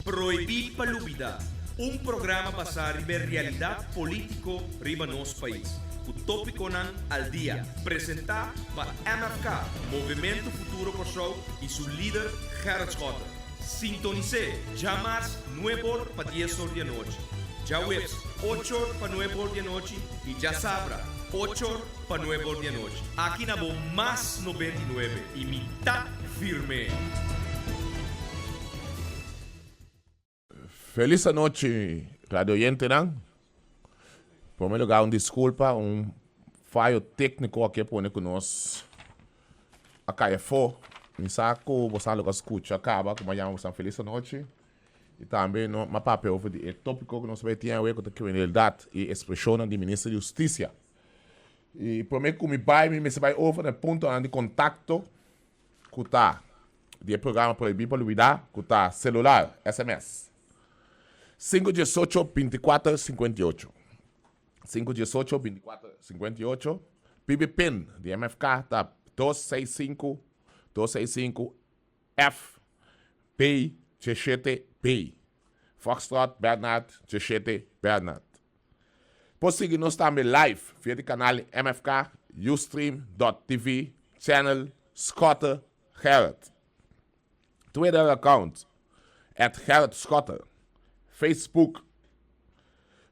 Proibir Palubida, um programa para ver realidade político riba nosso país. O tópico nan al dia, apresentar para MFK, Movimento Futuro Kosovo e seu líder Gerrit Schotten. Sintonize, jamais 9 para 10 horas da noite. Já webs, 8 para 9 horas da noite e já sabra, 8 para 9 horas da noite. Aqui na mais 99 e mitad firme. Feliz noite, radio oyente, ¿no? Em primeiro lugar, desculpa, falho técnico aqui pone conosco. Acá é fo, me saco, você não escuta, acaba, como chamamos, feliz noite. E também, no papel, o tópico que nós vamos ter a ver com a criminalidade e expressão do Ministro da Justiça. E primeiro que me vai over no ponto de contato com o programa Proibir Palubida, com o celular, SMS. 518-2458. 518-2458. PIB-PIN de MFK tá 265-265-F-P-17-P. Foxtrot Bernard 17 Bernard. Pode seguir-nos também live via o canal MFK, Ustream.tv, channel Schotten Gerrit. Twitter account, @Gerrit Schotten. Facebook.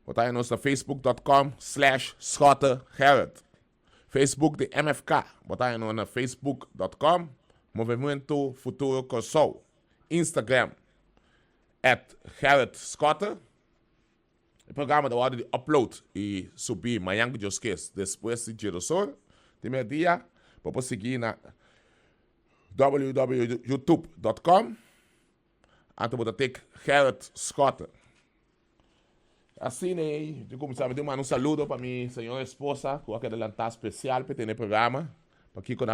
Botar aí no facebook.com/Schotten Gerrit. Facebook de MFK. Botar aí no facebook.com Movimento Futuro Kosovo. Instagram. @Gerrit Schotten. O programa da hora de upload e subir amanhã que Deus quer. Depois de Jerusalém, de meio-dia, para seguir na www.youtube.com. Então, vou ter Gerrit Schotten. Assim, né? Eu começar a dar um saludo para minha senhora esposa, que vai adelantar especial para ter o programa. Para que quando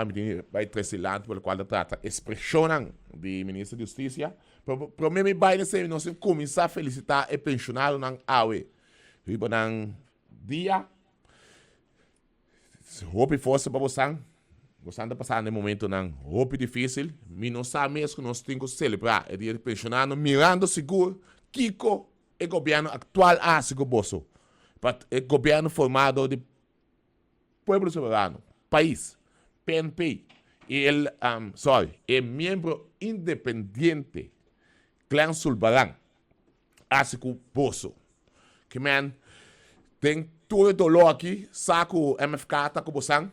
vai trazer pelo qual trata expressão do Ministro da Justiça. Para mim, vai nós começar a felicitar o pensionário na AUE. Riba na dia. Hope força para você. Você anda passando um momento não difícil, mas não sabe mesmo que nós temos que celebrar o dia de pensionado, mirando seguro, Kiko, o governo atual seguro bolso. O governo formado de Pueblo Soberano, país, PNP, e ele, é membro independente, Clã Sulbarán, seguro bolso. Que, man, tem todo o dolor aqui, saco MFK, tá com você.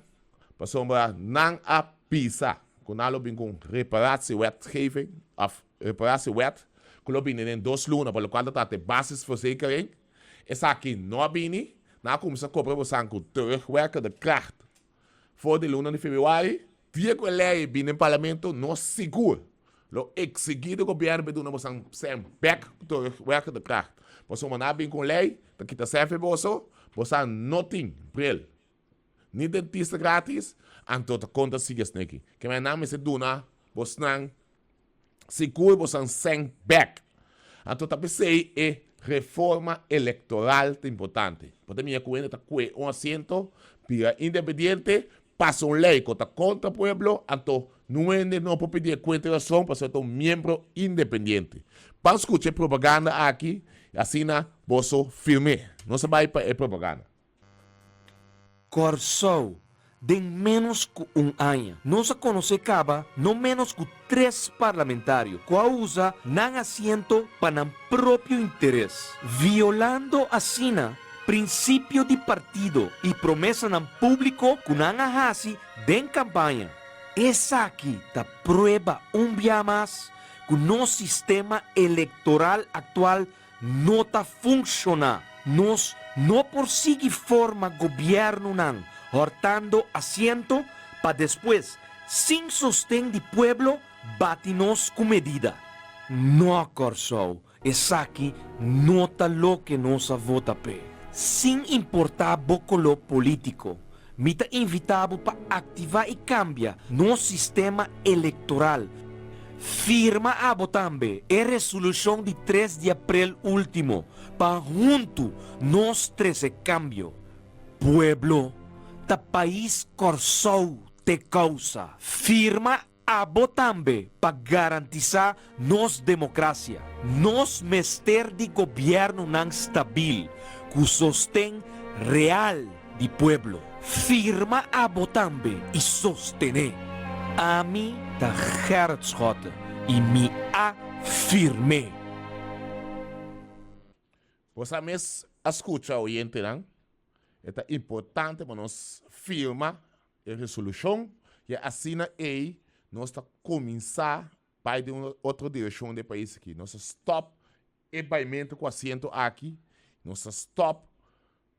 Para sombra não a pisa, quando nós vem com reparatie wetgeving, of reparatie wet, quando vem em 2 lunas, para o qual está de basisverzekering, essa aqui não vem, nós começamos a cobrar você com terugwerken de kracht. Voor de luna de februário, dia que a lei vem no parlamento, não seguro. Lo exigir do governo, para nós sem back terugwerken de kracht. Para sombra nós vem com lei, da kita serve você não tem para ele. Niet dentista gratis, en tot de conta sigue sneki. Que mijn naam is het Duna, bosnang, seguro bosan sem back. En tot de PC é reforma eleitoral importante. Porque minha cuenta está com assento, para independiente, passa lei contra o pueblo, então não pode pedir cuenta de razão para ser um membro independente. Para escutar propaganda aqui, assim na bolso firme. Não se vai para propaganda. Kosovo, de menos que ano, nós conhecemos no menos que 3 parlamentários que usam não assento para o próprio interesse, violando assim princípio de partido e promessa no público que não hace de campanha. Essa aqui da prueba dia mais que nosso sistema eleitoral atual não está funcionando. Nós não por seguir forma governo não, hortando assento para depois, sem sostén de pueblo, batinos com medida. Não, Kosovo, essa aqui não está lo que nós vota pe. Sem importar bocolo político, me está invitado para ativar e cambiar nosso sistema eleitoral. Firma a Botambe a resolução de 3 de abril último para junto nós treze cambio. Pueblo, ta país Kosovo te causa. Firma abotambe para garantizar nos democracia, nos mester de governo não stabil, que sostém real de pueblo. Firma abotambe e sostener. A mim da Hertzschot e me afirme. Você mesmo escuta o oyente, não? É importante para nós firmar a resolução e assim nós começar para ir em outra direção do país aqui. Nós stop o baimento com assento aqui. Nós stop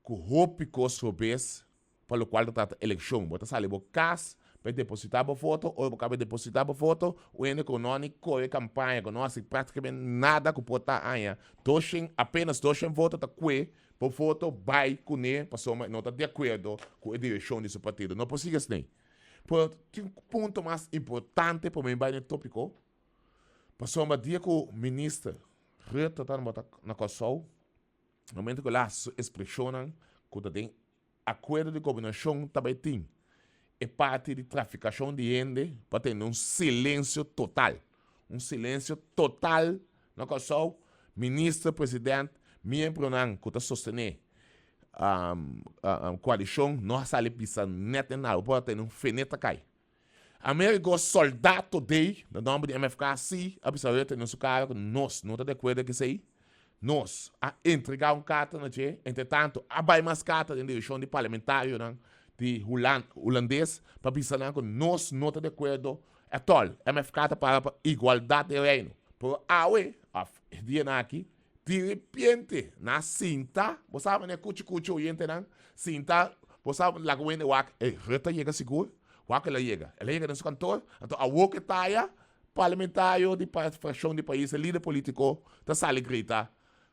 com roupa e coisa para o qual trata a eleição. Você sabe, você casa para depositar a voto, ou você vai depositar a voto, o ene que não corre campanha, que não faz praticamente nada que pode estar aí. Apenas 200 votos está com por voto, vai com ele, para não está de acordo com a direção desse partido. Não é possível assim. Por um ponto mais importante para mim, no tópico, passou uma dia que o ministro Rutte está na Kosovo, no momento que lá expressionam que tem acordo de combinação também tem. É parte de traficação de gente para ter um silêncio total. Um silêncio total na Kosovo. Ministro, presidente, membro não que está sostenendo a coalição, não sai pisando net nada, pode ter um feneta cai. América, soldado de, no nome de MFK, sim, a pessoa tem no seu cargo, nós, não está de acordo com isso aí. Nós, a entregar carta na gente, entretanto, a vai mais carta na direção de parlamentário, não? De holandês, para pensar que nós não estamos de acordo, é tol, MFK está para igualdade de reino. Por a dia aqui, de repente, na cinta, você sabe, né, cuchi, oyente, não? Cinta, você sabe, lá que o Rutte chega seguro, ela chega no seu cantor, então, a que está aí, parlamentário de fração de país, líder político, está sale grita,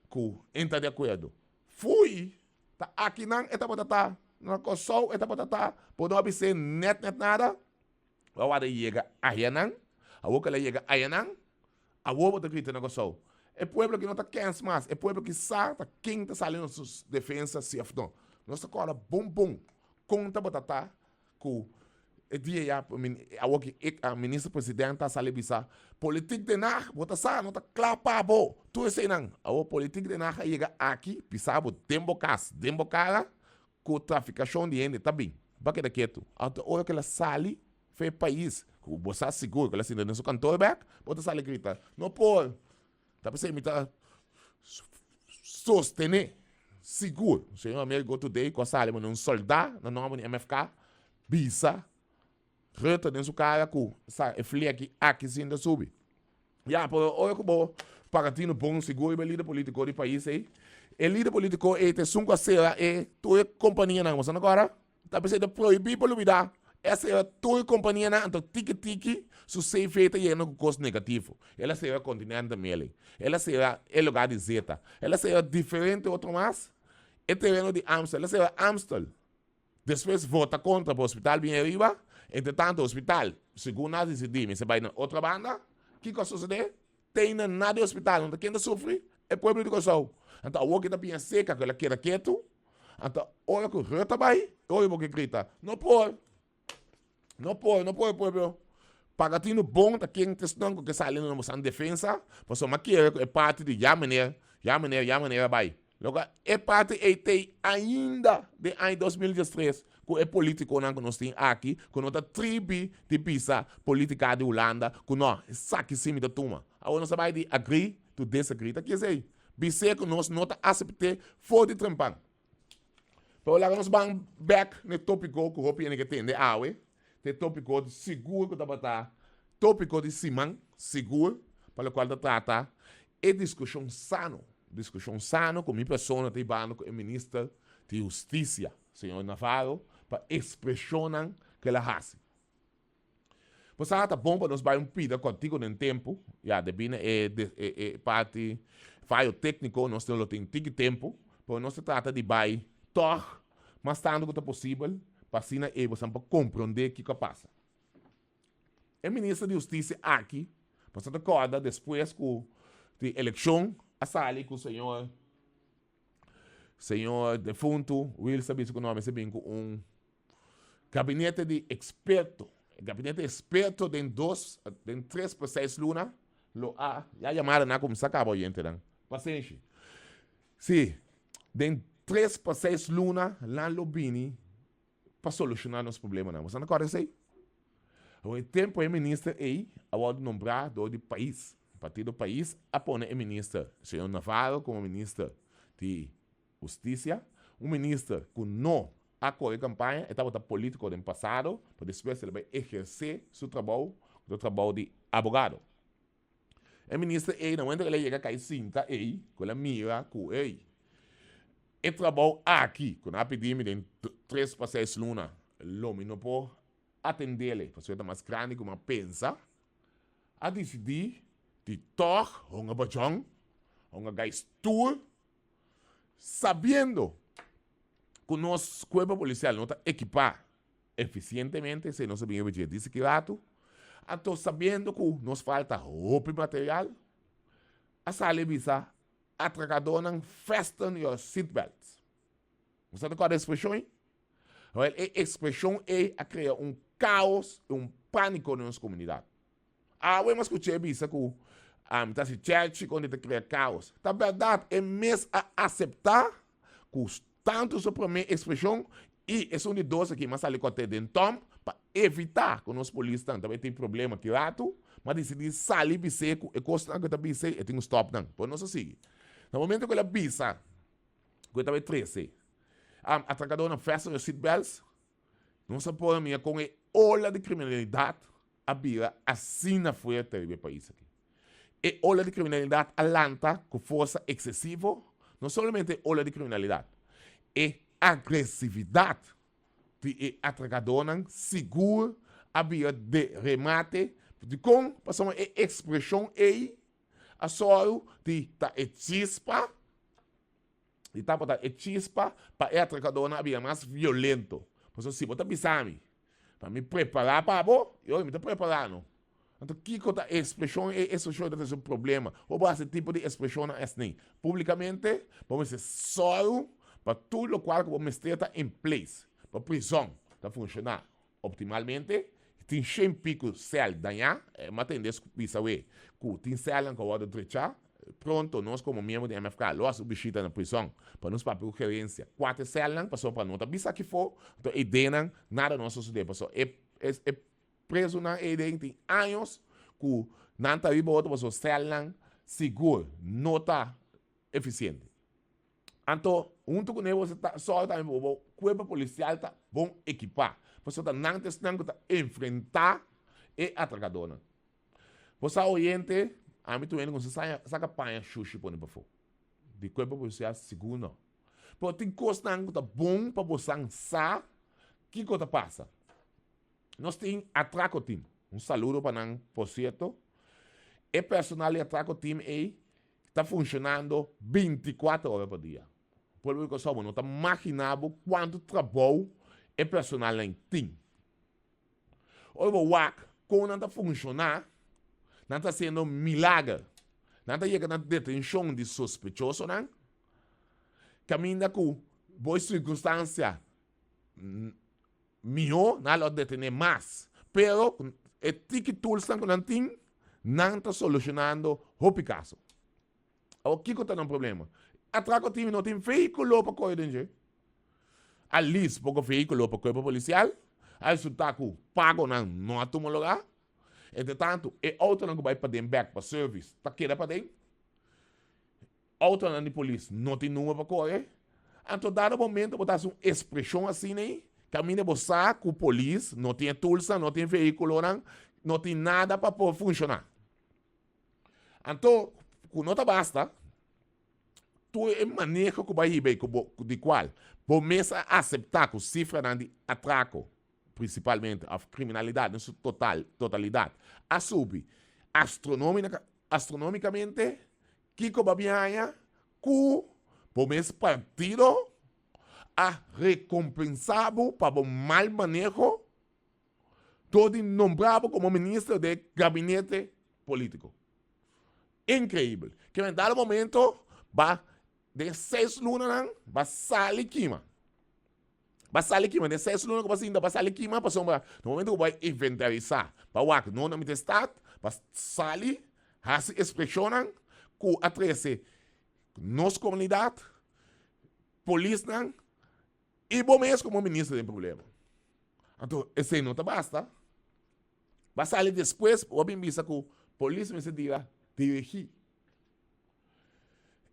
que entra de acordo. Fui, tá aqui não, eta batata, na Kosovo, eta batata, por não ser net nada, a hora chega aí não, a que ela chega aí não, a outra grita na Kosovo. É povo que não está quente mais, é povo que sabe quem está saindo suas defesas se afetam. Nós estamos agora bom, conta batata, que a ministra-presidente está saindo bisa, política de nada, bota sa, não está claro para bo, tu sei não, a política de nada chega aqui, pisava tempo cara, com traficação de gente, tá bem, para que quieto, a hora que ela sai, foi país, que você seguro que ela se no seu cantor back, bota sa grita, não pode. Tá pensando que sostener seguro. O senhor Américo today, com a sala, um soldado, no nome de MFK, bisa, Rutte dentro do cara, com a filha aqui sim da sub. Já, por olha como pagatino bom, seguro, e líder político do país aí. E líder político é ter sunco a ser, é tua companhia não, você agora? Tá pensando proibir por luvidar. Essa é a tua companhia não, então tiki, se você feita e não gosto negativo. Ela será continente Meli. Ela será o lugar de Zeta. Ela será diferente outro mais. É terreno de Amstel. Ela será Amstel. Depois vota contra o hospital bem arriba. Entretanto, o hospital, segundo nós decidimos, você vai na outra banda. O que vai suceder? Tem nada de hospital. Não tem quem sofre. É povo de Kosovo. Então, o que está bem seca, que ela quer quieto. Então, olha que o Rutte vai. Olha o que grita. Não pode, povo. Pagatino bom, tá quem questão que sai na moção de defesa, você maquia é parte de já maneira vai. Logo é parte ainda de ano 2013, que é político que nós temos aqui, que nós tribo de pisa política de Holanda, que nós saque cima da turma. Agora nós vai de agree to disagree, tá quer dizer, bice que nós não aceitamos for de trampang. Então lá nós vamos back no tópico que o Hopi que tem de awe. Tem tópico de seguro que está tópico de Simão, seguro, para o qual está trata, é discussão sano com minha pessoa, tem bando com o ministro de Justiça, senhor Navarro, para expressionar que ela faz. Você está bom para nós vai pedir contigo no tempo, já devina parte, falho técnico, nós temos tempo, para nós trata de vai, tor, mas tanto que é possível, para assim você compreender o que passa. O ministro de Justiça aqui, você acorda depois da eleição, a sala com o senhor defunto, Will sabe o nome, se bem com gabinete de experto el gabinete experto de 3 por 6 lunas, ya llamaron a como sacar oyente, dan. Paciencia. Sí, de 3 por 6 lunas, lá lo vini para solucionar os problemas. Você não conhece aí? O tempo é ministro aí, agora nombrar do país, partido do país, a pôr o ministro, senhor Navarro, como ministro de Justiça, ministro que não acolhe campanha, estava político do passado, para depois ele vai exercer seu trabalho, o trabalho de advogado. O ministro aí, não entra ele chega a cair cinta aí, com a mira, com aí. E trabalho aqui, quando a pedimos de 3 para 6 lunas, o não pode atender-lhe, porque ele é mais grande como pensa, a decidir de tocar um botão, um gaistur, sabendo que o nosso corpo policial não está equipado eficientemente, se não sabemos o que diz que então sabendo que nos falta roupa e material, a sala visa atracador não fasten your seatbelts. Você sabe qual é a expressão? A expressão é a criar caos e pânico na nossa comunidade. Eu escutei isso que está se church quando ele cria caos. Na verdade, é mesmo a aceitar que tanto sobre a minha expressão e é um de dois aqui, mas ali cote de tom para evitar que os polícias também tem problema que rato, mas decidir sair biseco e costa que está biseco e tem stop não. Por não se seguir. No momento que ela bisa, que está bem 13, atracador na festa dos seatbelts, não se pode minha com a ola de criminalidade a vira assim na frente do país aqui. E ola de criminalidade alanta com força excessiva, não somente ola de criminalidade, e agressividade de atracador seguro a vira de remate, de com passamos a expressão aí, a soro de tá chispa, de tá botar chispa para o atracador na vira mais violento. Por isso, se você pensar para me preparar para eu me estou preparando. Então, que a expressão é um problema. Ou esse tipo de expressão é assim. Publicamente, vamos ser só para tudo o qual vamos ter em place. Para a prisão está funcionar optimalmente. Tem 100 pico céu danhar, mas tem desse pisawe. Tem céu que eu vou trechar. Pronto, nós como membro da MFK, nós substituímos na prisão para nos papel de gerência. 4 células, passou para nós. Bisa que for, então a ideia nada nosso suceder. Passou é preso na ideia tem anos que não está vivo outro, passou célula seguro, nota eficiente. Então, junto com ele, você está só também o corpo policial está bom equipar. Você está não está enfrentar e atracador. Você é oriente. A mim também, quando você saca panha xuxi por exemplo, de corpo policial seguro não. Porque tem coisas que é bom para você saber que coisa passa. Nós temos atraco time. Saludo para nós, por certo. E personal de atraco time aí está funcionando 24 horas por dia. Por isso que só não está imaginando quanto trabalho é personal tem. Olha o WAC, quando não está funcionando, não está sendo milagre. Não está chegando a detenção de sospechoso, não. Caminha com boas circunstâncias. Melhor, não vai detener mais. Pero, o que tools que não tem, não está solucionando o caso. O que está no problema? Atraco time não tem veículo para correr dentro. Ali, pouco veículo para correr policial. Aí, se está com pago, não há como lugar. Entretanto, é outro não vai para dentro back para serviço, tá queira para dentro. Outro não de polícia, não tem número para correr. Então, dado momento, botar uma expressão assim, né? Caminha você com o polícia, não tem tools, não tem veículo, não tem nada para funcionar. Então, não tá basta, tu é manejo que vai ir de qual, começa a aceitar que a cifra de atraco, principalmente a criminalidade, na sua totalidade, a subir astronomicamente, que babianha, que por mês partido, a recompensado para o mau manejo, todo nombrado como ministro de gabinete político. Incrível. Que em dado momento, va de 6 lunas, va sair quima. Basali aqui, mas nessa é o que ainda basali aqui, mas passou no momento que vai inventarizar, para o não na minha estado, para sali, se expressionan, que atrese nossa comunidade, polícia, e bom mesmo como ministro tem problema. Então, esse não tá basta. Basali depois, o bem visa que a polícia me se dirigir.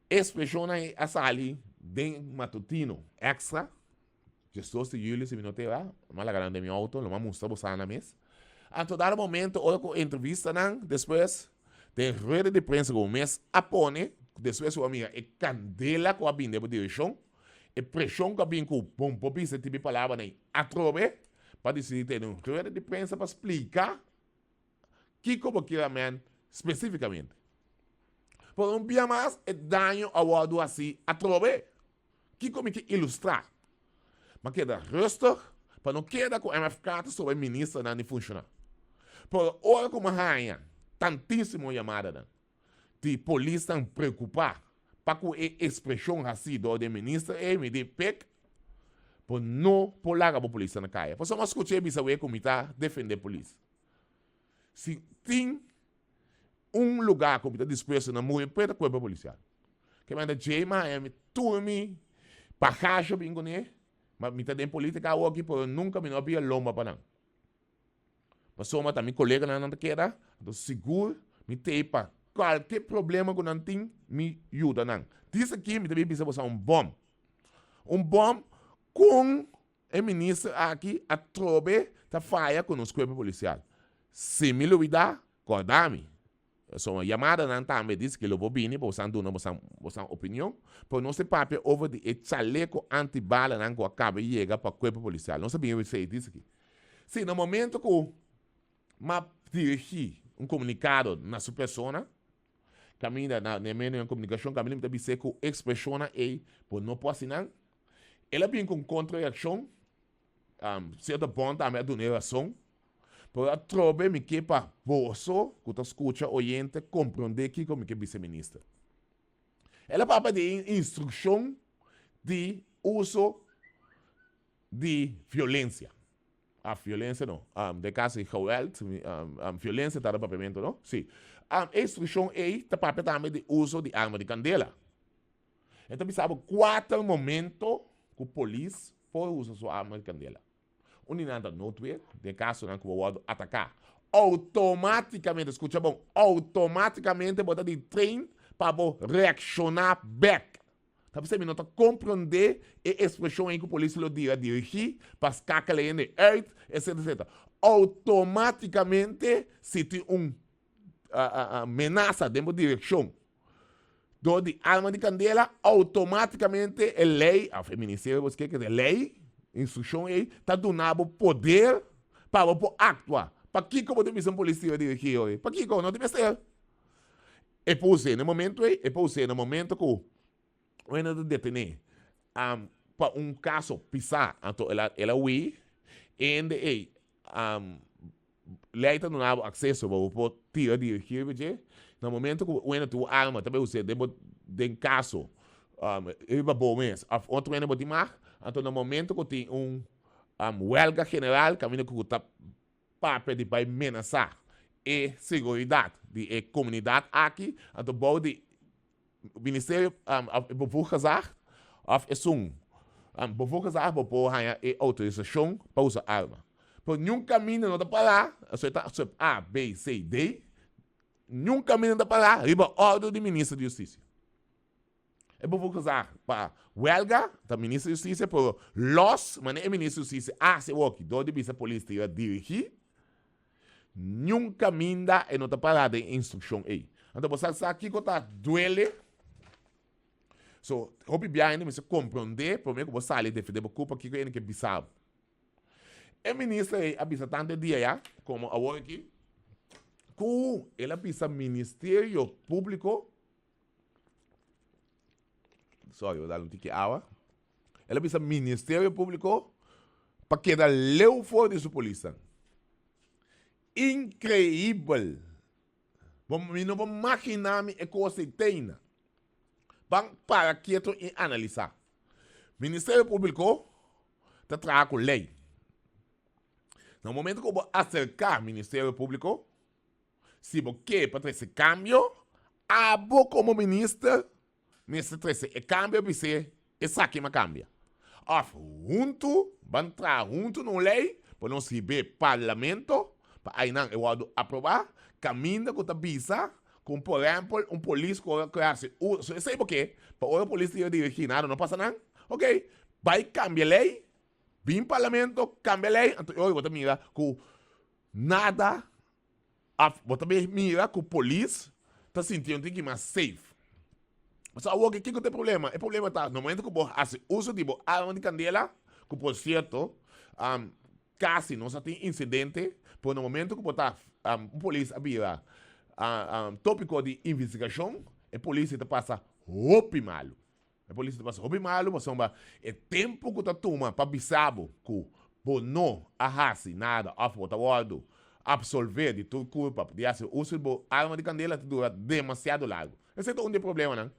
Expressiona a sali de matutino extra. Gestor de julho, se me notei lá, mas la grande meu auto, não mostra você na mesa. A todo momento, ou entrevista, depois, tem rede de prensa com o mês, apone, depois o amiga, e candela com a binde de direção, e pressão com a binde com o popi, se tiver palavra, atrobe, para decidir ter uma rede de prensa para explicar que como que especificamente. Por um dia mais, é dano ao lado assim, atrobe, que como que ilustrar. Mas queda rustig, para não quedar com o MFK sobre o ministro não funcionar. Por hora como rainha, tantíssimo chamada, de polícia não preocupar, para que a expressão assim do ministro me dê pec, por não pular a polícia na caia. Por isso, nós escutamos o comitê defender a polícia. Se tem lugar que está disposto a morrer, pode correr para a polícia. Que manda Jema, turmi, para caixa, bingo, né? Mas me tem política aqui, por nunca me não havia lomba para não. Mas soma também colega não queda, então seguro, me tem para qualquer problema que não tem, me ajuda não. Diz aqui, me também precisa usar bom com o ministro aqui, a trobe, tá faia com os corpos policiais. Se me olvidar, acordar-me. So, uma chamada não tá, me diz que eu vou vir, você não uma opinião, por não se papel over de chaleco antibala não que acaba de chegar para o corpo policial. Não sabia se disso aqui. Se no momento que eu dirigi comunicado na sua pessoa, caminha na minha comunicação, caminha me dizer que a expressão é, por não posso assinar, ela vem com contra-reação, certo ponto, também do negação, por a trobe me que para você, que tu escuta, oriente, compreender que como que vice-ministra. Ela fala de instrução de uso de violência. A violência não. De caso de geweld, violência está no papamento, não? Sim. A instrução é também de uso de arma de candela. Então, sabe 4 momentos que a polícia pode usar sua arma de candela. Nada noto de caso não que o outro atacar. Automaticamente, escuta bom, automaticamente botar de trem para reaccionar back. Tá você me nota compreender a expressão em que a polícia lhe dirigir para escacar ele em earth, etc. Automaticamente, se tem ameaça dentro da direção de arma de candela, automaticamente a lei, a ministério, você quer que é lei, instrução aí, está dando poder para actuar. Para que como tem missão policial dirigir hoje? Para que como não tem ser? É para você no momento aí, é para você no momento que o ena de detener para caso pisar, então ela ui, e lei está dando acesso para tirar dirigir, no momento que o ena tem arma, também você de caso, ele vai bom mesmo, outro ena vai mais. Então, no momento que tem huelga general, caminho que está para ameaçar a segurança da comunidade aqui, então, pode o Ministério bevogezar, bevogezar para pôr a autorização para usar arma. Por nenhum caminho não está para lá, A, B, C, D, nenhum caminho não está para lá, riba ordem do Ministro da Justiça. Eu vou usar para huelga da Ministra da Justiça, por mas não é Ministro da Justiça, se o que do de polícia dirigir, nunca minda e não está para de instrução aí. Então, você sabe que está duele. So, hope bem, você compreender, por meio que você ali defender a culpa, que é que é bizarro. A ministra avisa tanto dia já, como agora aqui, que ela avisa Ministério Público. Sorry, vou dar um tique água. Ela avisa Ministério Público para que leu fora de sua polícia. Incrível. Não vou imaginar a coisa que tem. Vamos para quieto e analisar. Ministério Público te traga com lei. No momento que você acercar ao Ministério Público, se você quer para esse cambio, abo como ministro, nesse cambio, você essa aqui me cambia. Junto, vão entrar junto na lei, para nós receber parlamento, para aí não eu vou aprovar, caminho que está bisa, com, por exemplo, polícia que hace, sei por quê? Para o polícia dirigir nada, não passa nada, ok? Vai cambiar a lei, vem parlamento, cambia a lei, então eu vou mira com nada, vou também mira com polícia, está sentindo que mais safe. Mas o que tem problema? O problema está no momento que você faz uso de arma de candela, que por certo, quase não se tem incidente, por no momento que você está polícia abrir tópico de investigação, a polícia te passa roupa malo. A polícia te passa roupa malo, mas é tempo que você toma para avisar que você não arrasa nada, você absolver de tua culpa, de fazer uso de arma de candela, te dura demasiado largo. Esse é um dos problemas, não?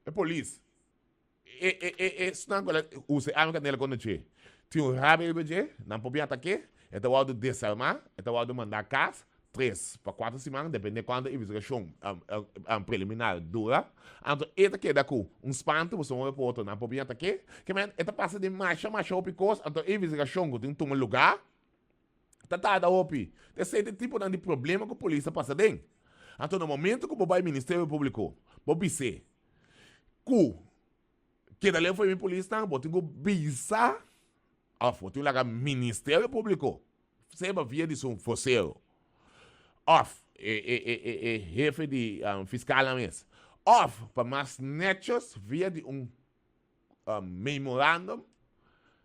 A polícia. Não usa arma de candela quando você tem um rabo de não pode atacar, é o desarmar, é o mandar casa, 3 para 4 semanas, depende de quando a investigação preliminar dura. Então, ele queda com espanto, você não pode não pode atacar, que ele passa de marcha, opicos, então a investigação que tem um lugar, tá opi. Esse é o tipo de problema que a polícia passa dentro. Então, no momento que você vai ao Ministério Público, você dizer que dali foi a polícia, você tem que bisar, você tem que Ministério Público, você vai via de um foceiro. Jefe de fiscal na mesa. Para mais netos, via de memorandum,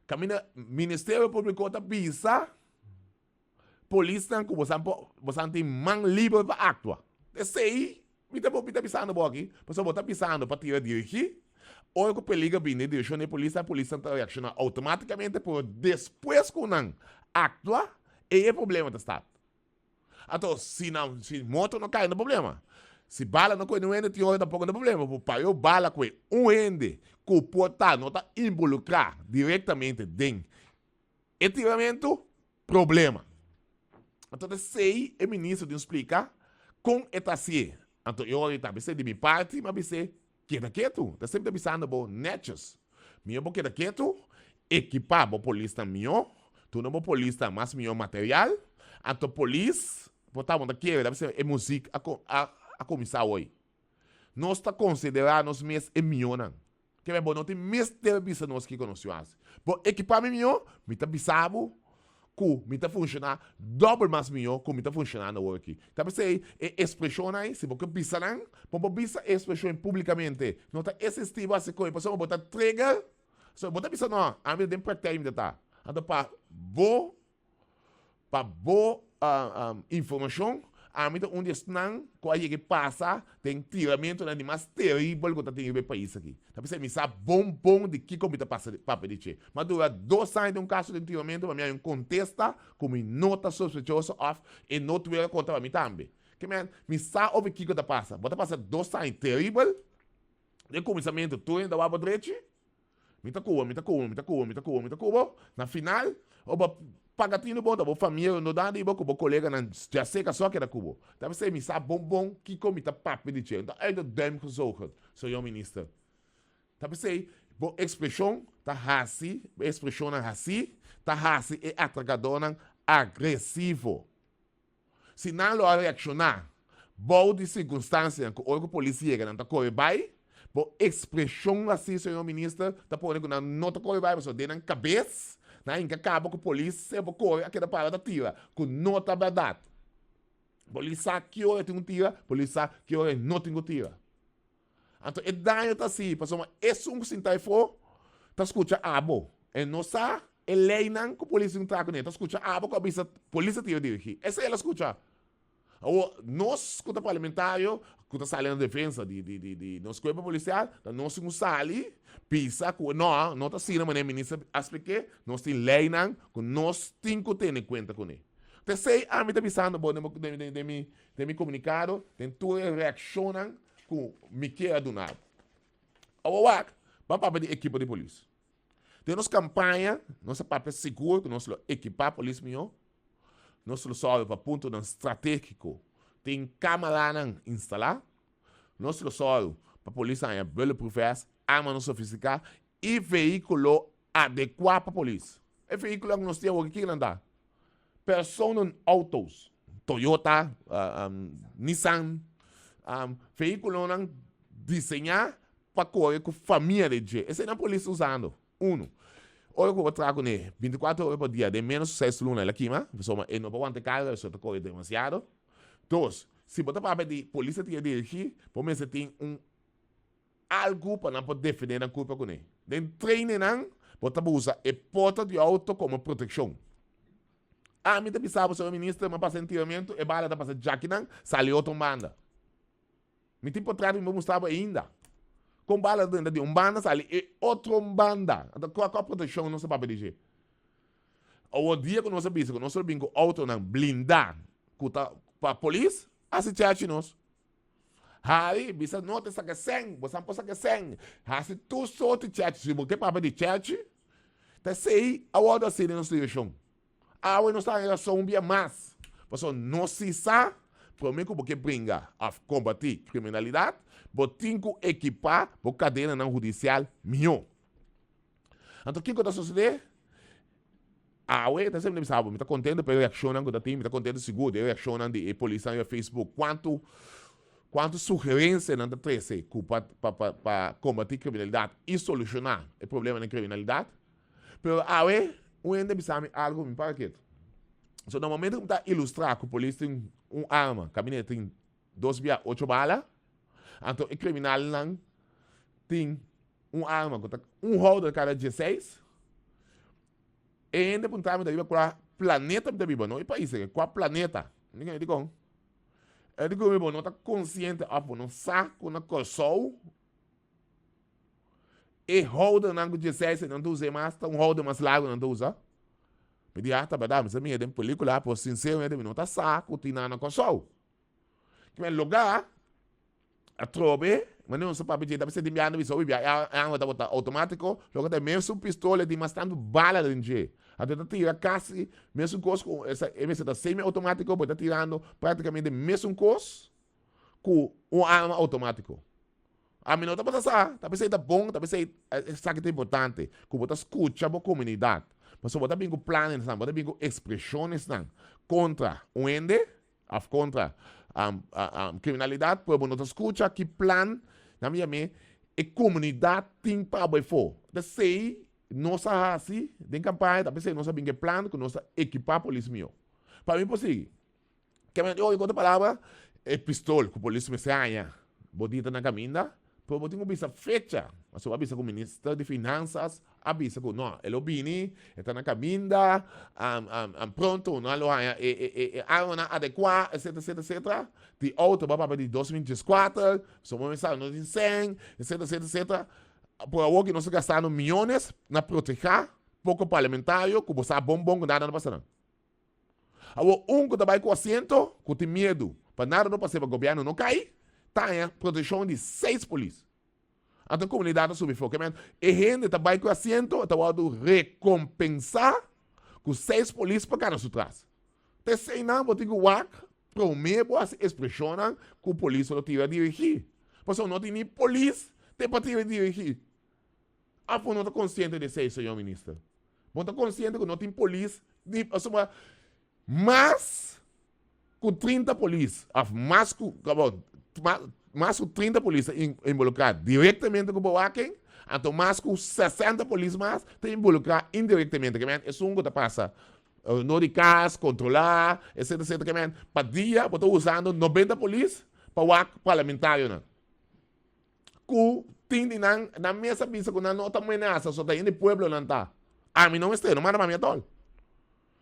caminha Ministério Público da bisa, polícia que você tem mão livre para atuar. Esse aí, me está pisando aqui, você está pisando para tirar dirigir, ou que peliga bem de direção da polícia, a polícia está reaccionando automaticamente, por depois que não atua, é o problema do Estado. Então, se moto não cai, não é problema. Se bala não cai no ende, tem hora tampouco não é problema. Porque para eu bala com um ende, que o portal não está involucrado diretamente dentro do tiramento, problema. Então, sei o ministro de explicar com etacia. Então, eu estava de minha parte, mas você queda quieto. Está sempre pensando, netos. Minha boca queda quieto, equipar a polícia minha, tu não é polícia, mas meu material. Então, polícia, botar uma daquele, deve ser música a começar hoje. Nós está considerando os meus emionan. Que é bom, não tem mais serviço nós que conhecemos. Bom, equipamento meu, me está bisabo, que me está funcionando, dobro mais meu, que me está funcionando hoje aqui. Então, você expressão aí, se você bisa não, você bisa expressão publicamente. Não está existivo essa coisa, você vai botar trigger, você botar bisa não, a minha tem pretende tá. Então, para boa informação, a mim onde estão, qual é que passa, tem tiramento de mais terrível que tem no país aqui. Então, você me sabe bom de que como está passando para pedir. Mas dura 2 anos de caso de tiramento, para mim contesta como nota sospechosa e não tiver contra mim também. Que me sabe o que está passando. Bota passar 2 anos terrível, de começamento tu ainda vai para direito, me tá cuba. Na final, pagatinho bom, tá família não dá de bom, como colega não já sei que só que era cubo. Deve ser me sabe bom que como tá papo de gente. Então é do dem gezogen, sou eu ministro. Deve ser bom expressão tá assim, expressão assim, tá assim é atragadona agressivo. Se não lo reaccionar, bom de circunstância que o polícia não tá corre vai, bom expressão assim, senhor ministro, tá pondo que não tá corre vai, mas só dentro na cabeça. Em que acaba com a polícia, você corre aquela parada tira, com nota verdade. Polícia que hora tem um tira, polícia que hora não tem um tira. Então, é daí tá assim, pessoal, esse um sintai for, tá escuta abo. E não sabe, é lei não que a polícia não tá com ele, tá escuta abo com a polícia tira dirigir. Essa ela escuta. Nós, escuta parlamentário, escuta sala de defesa de nosso corpo policial, nós não sali, pisa, não está assim, mas o ministro expliquei, nós temos lei não, que nós temos que ter em conta com ele. Então, sei, a mim está pensando, de me comunicado, tem tua reação com me quer do nada. Vamos para a equipe de polícia. Temos campanha, nossa papel seguro, que nós equipar a polícia melhor. Nós só para ponto estratégico. Tem câmera instalar. Nós só para a polícia é bulletproof vest, arma não sofisticada e veículo adequado para a polícia. É veículo que nós temos aqui andar. Personas autos, Toyota, Nissan, veículo desenhar para correr com família de gente. Esse é a polícia usando. Olha que eu trago 24 horas por dia, de menos 6 lunas aqui, mas eu não vou aguentar carga, eu corre demasiado. 2, se você para de polícia te dirigir, por mim você tem algo para não poder defender a culpa com ele. Dentro treinamento, você usa a porta de auto como proteção. Me pensava, senhor ministro, mas passa treinamento, e bala da passa jaquinan, saiu outra banda. Me tem por trás, me mostrava ainda. Com bala dentro de banda, sai outra banda. Então, qual a proteção não se pode dirigir? O dia que nós sabemos que nós sabemos que o auto não blindar para a polícia, assim tchau nós. Aí, bisa nota essa que sem, você não pode sem. Assim tu só te tchau, se você para de tchau, tá sei a hora da cena na situação. Não está em relação a mais. Porque não se sabe, para mim, que brinca a combater criminalidade, você tem que equipar a cadeia judicial melhor. Então, o que está sucedendo? Está sempre sabe, está contente pela reação do time, está contente seguro da reação da polícia no Facebook. Quanto sugerência não traz para combater criminalidade e solucionar o problema da criminalidade? Mas, o ainda sabe algo me parece. So, no momento que está ilustrar que a polícia tem arma, caminhonete tem 8 balas, então o criminal não tem arma, holder cada 16, e ainda apontar da qual planeta da Bíblia, não é país, qual planeta? Ninguém diz como. Eu digo, não está consciente, não sabe que não coçou, e holder não 16, não usa mais, holder mais largo não usa. Me diz, tá verdade, mas a minha película, por sincero, não está saco, tem nada com sol. Que é lugar, a trobe, mas não se pode pedir, deve ser de minha visão, é automático, logo tem mesmo pistola de bastante bala dentro. Até tira quase, mesmo coisa, esse é semi-automático, pode estar tirando praticamente mesmo coisa com uma arma automática. A mim não está passando, está pensando bom, está pensando, isso aqui é importante, que você escuta a comunidade. Mas você tem planos, você tem expressões contra o ende, contra a criminalidade, porque você escuta que plano, na minha mente, a comunidade tem para o for. De sei, nós assim, de campanha, da pessoa, nós sabemos que plano, que nós equipar a polícia melhor. Para mim, por seguir, que eu encontro a palavra, é pistola, que a polícia me saia, bodita na caminha, porque eu tenho uma fecha, mas eu avisa com o ministro de Finanças, avisa que não, ele vini, está na caminha, pronto, não é arma adequada, etc. De outro, para de 2024, somos mensagens no 100, etc. Por algo que nós gastamos milhões na proteger, pouco parlamentário, que você bom, que nada não passa. Agora, que trabalha com assento, que tem medo, para nada não passar para o governo não cair, tem proteção de 6 polícias. Então, a comunidade sob focamento. E gente trabalha com assento, está recompensar com 6 polícias para cada sua trás. Até sei não, vou ter que para o mesmo expressão que o polícia não tira a dirigir. Porque não tem nem polícia, tem para tirar a dirigir. Você não está consciente disso aí, senhor ministro. Você está consciente que não tem polícia, mas com 30 polícias, mais com 30 polícias involucrados diretamente com o Boaquem, então mais com 60 polícias mais estão involucrados indiretamente. É um que passa no de casa, controlar, etc. Para dia, eu estou usando 90 polícias para o ato parlamentário. Que tem na mesa visa que não está ameaça, só tem no pueblo não está. A mim não está, não manda para mim todo.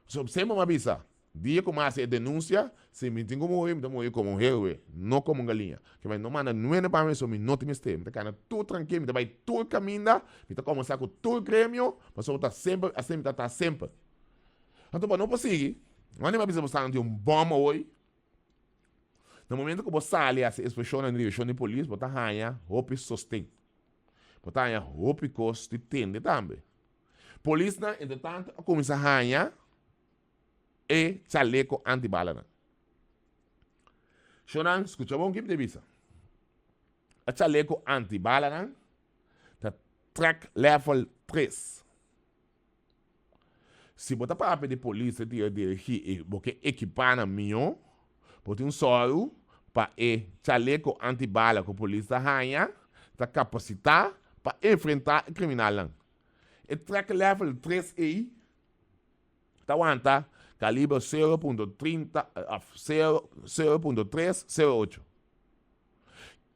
Só sempre uma visa. Dia que mais é denúncia, se me tem como morrer como um herói, não como uma galinha. Que vai não manda não para mim, só me não tem mistério. Me tá tudo tranquilo, me vai tudo caminhando, me tá começar com todo o grêmio, mas eu tá sempre, assim, tá sempre. Então, não posso seguir. Não é mais você de bomba hoje. No momento que você sai a expressão na direção de polícia, você ganha roupa sustento. Você ganha roupa custo e tende também. Polícia, entretanto, começa a ganhar e chaleco antibala. Shonan, escucha bom que de visa. A chaleco antibala tá track level 3. Se botar para pedir polícia de dirigir porque equipar na minha, botar um solo para chaleco antibala que a polícia ganha, tá capacitar para enfrentar o criminal. E track level 3 aí, tá aguenta calibre 0.308.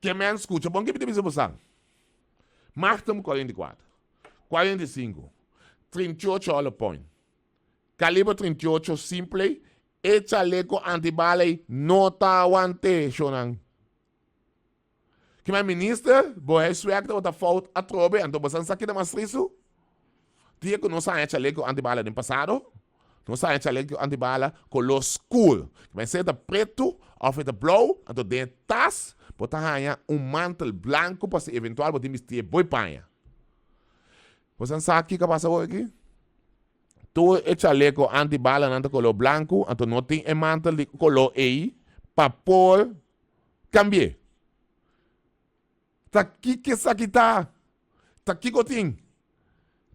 Que me escuta, bom que pede você. Markham 44, 45, 38 all point. Calibre 38 simple e chaleco antibala não tá aguante, Shonan. Que meu ministro, boa suerte, outra falta a trobe, então você sabe que é mais isso? Tinha que não sair chaleco antibala no passado, não sair chaleco antibala color escuro. Mas se é preto ou é blauw, então dentro tas, botar mantel branco para se eventual botar vestir boi panha. Você sabe o que passa aqui? Tu é chaleco antibala na color branco, então não tem mantel de color aí para pôr cambiar. Tá aqui que isso aqui tá. Tá aqui que eu tenho.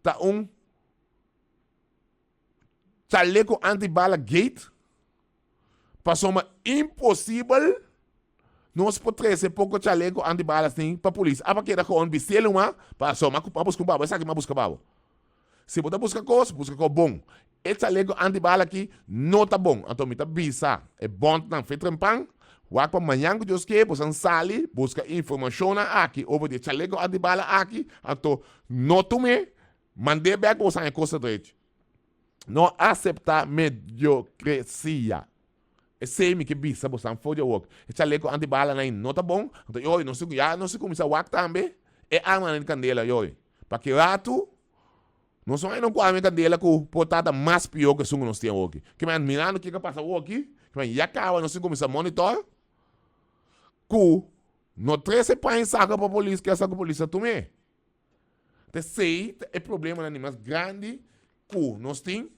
Tá chaleco antibala gate. Passou uma impossível. Nós podemos ter pouco chaleco antibala assim para a polícia. A para que era com bicelo uma, passou uma busca um babo. Essa aqui uma busca babo. Se você busca coisa bom. Esse chaleco antibala aqui não tá bom. Então me tá bisa. É bom não foi trampang. Wak para amanhã que Deus quer, você sali, busca informação aqui, over de chaleco antibala aqui, então não tome, mandei back você em coisa direita. Não aceitar mediocracia. É sempre que bisa você não pode work. E chaleco antibala não tá bom, então eu não sei como isso wak também, é arma de candela eu. Para que rato, não só não com arma de candela com portada mais pior que sungo nós temos aqui. Que man mirando o que passa aqui, que man já acaba, não sei como isso monitor. Não traz para saca para a polícia, que essa polícia tome. Então, sei, é problema mais grande que nós temos,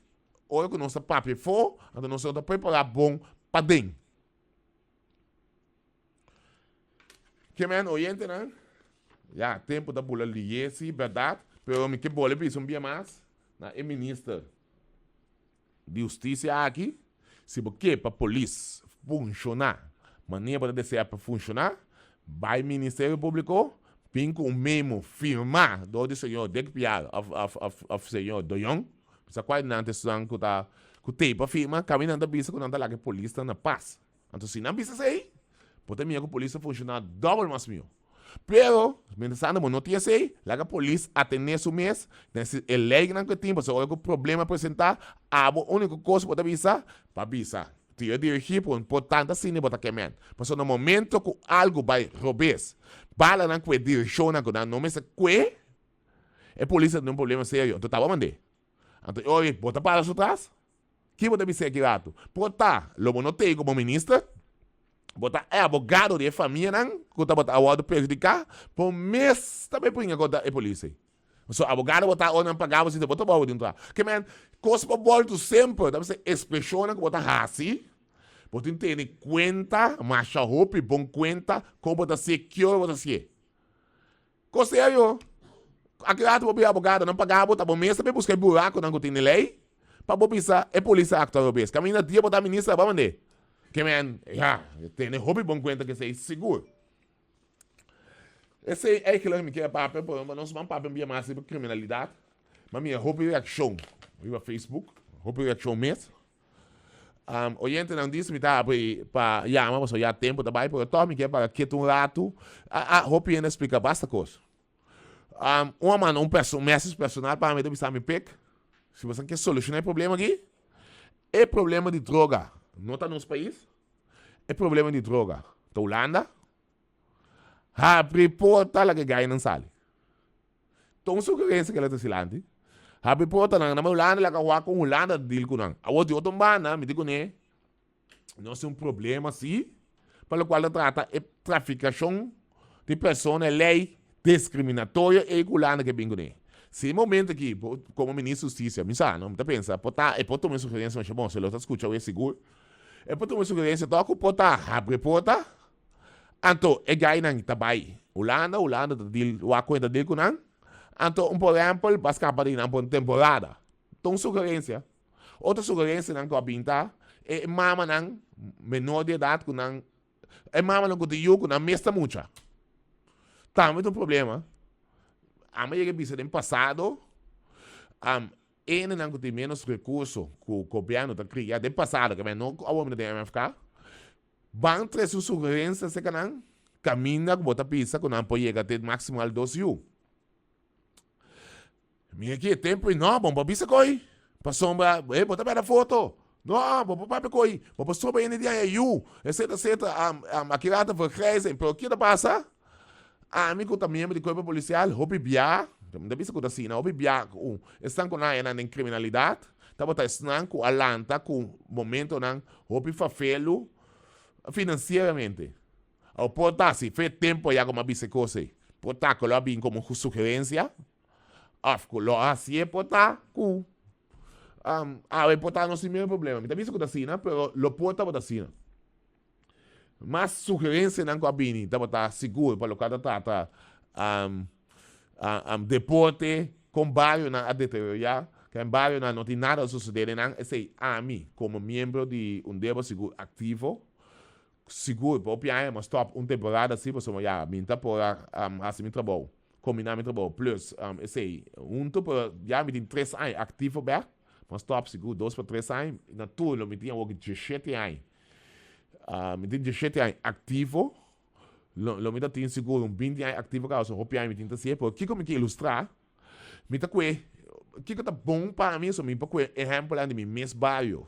ou que nossa papel for, então nós estamos preparados bom para dentro. Que man, oyente, né? Já, tempo da bola ali, sim, verdade, mas me que bola isso um dia mais, na ministra de justiça aqui, se porque para a polícia funcionar, maneira para descer para funcionar, vai Ministério Público, vem com o mesmo firmar do senhor Dekpiar, of senhor Doyong, se quase não tem que tá que tem para firma, caminhando da bisa que não tá lá que a polícia na paz. Então se não bisa sei, pode minha que a polícia funcionar double mais mil. Pero, pensando não tinha sei, lá que a polícia atende o mês, nesse lei que tem, para o problema apresentar, a única coisa para avisar, para avisar. Tira dirigir por tanta cine bota queimando. Mas no momento que algo vai roubar, bala não que direção não me se que, a polícia tem um problema sério. Então tá bom mandar. Então oi, bota para atrás. Que bota me ser aqui rato. Bota, logo não tem como ministro. Bota é abogado de família não, que tá bota a ordem prejudicar, por mês também põe agora a polícia. So, abogado botar ou não pagava se botar bom dentro. Que man, coisa para volta sempre, dá você expressão que botar assim. Botar ter conta, marcha roupa, bom conta, como botar secure, botar se. Coisa sério. Aqui lá tu abogado não pagava, tá bom mês também buscar buraco não tem lei. Para bom pensar, é polícia actual vez. Caminha dia botar ministra para mandar. Que man, já, tem roupa bom conta que sei seguro. Esse é aquilo que me quer papel, mas nós vamos papel bem mais sobre criminalidade. Mas minha roupa reação, no Facebook, roupa reação mesmo. Oriente não disse me tá para já, mas já tempo também, porque eu me quer para que um rato, a roupa ainda explica basta coisa. Message personal para mim do me pick. Se você quer solucionar o problema aqui, é problema de droga. Não está nos países, é problema de droga. Da Holanda. Abre porta lá que ganha não sale. Então, se eu quero que ela está silente, abre porta lá, na Holanda, lá que eu com Holanda, deal com não. A outra outro bana, me digo né, não é um problema assim, para o qual trata é traficação de pessoas, lei discriminatória e Holanda que bem com né. Se momento aqui, como ministro da Justiça, me sabe, não? Me pensa, pode tomar sugerência, mas bom, se ele está escutando, é seguro. Pode tomar sugerência, toca, pode abre porta, então, ganha não tabai. Holanda, o acordo dele com não. Então, por exemplo, vai escapar de uma temporada. Então, sugerência. Outra sugerência não que eu pintar é mama não menor de idade com não é mama não que eu com não mesta muito. Também tem um problema. A maioria que no passado, ele não tem menos recursos que o governo está criando. No passado, que não o homem da MFK, vão trazer sugerências que não caminha com bota pizza com não pode chegar até maximal 12 anos. Minha aqui tempo não, bom, para coi. Para sombra, bota para a foto. Não, bom, para coi. Bom, para sombra ainda dia é eu. Etc. A kirata foi crescem, pero o que passa? Amigo também de corpo policial, hobby biar, não deve ser coisa assim, hobby biar, estão com a na criminalidade, estava estão com alanta com momento não, hobby fafelo financeiramente. Ou pode se fez tempo já como abise coisa, pode estar com lo bem como sugerência, afco lo assim pode estar com pode estar não sem nenhum problema, me deve ser coisa assim, pero lo pode estar assim. Mas sugerência não combine, tá seguro para o cara tá deporte com bairro na deteriorar, que em bairro não tem nada a suceder, não é a mim como membro de debo seguro ativo, seguro para o piano, mas top temporada assim, para somos já minta por assim meu trabalho, combinar meu trabalho plus tu por já me tem 3 anos ativo bem, mas top seguro 2 para 3 anos, na tudo me tinha o que 17 anos. Me tem 17 anos ativo, me tem seguro 20 anos ativo, que eu me tem assim, porque como que ilustrar, me tá que tá bom para mim, me para exemplo de meu mesmo bairro.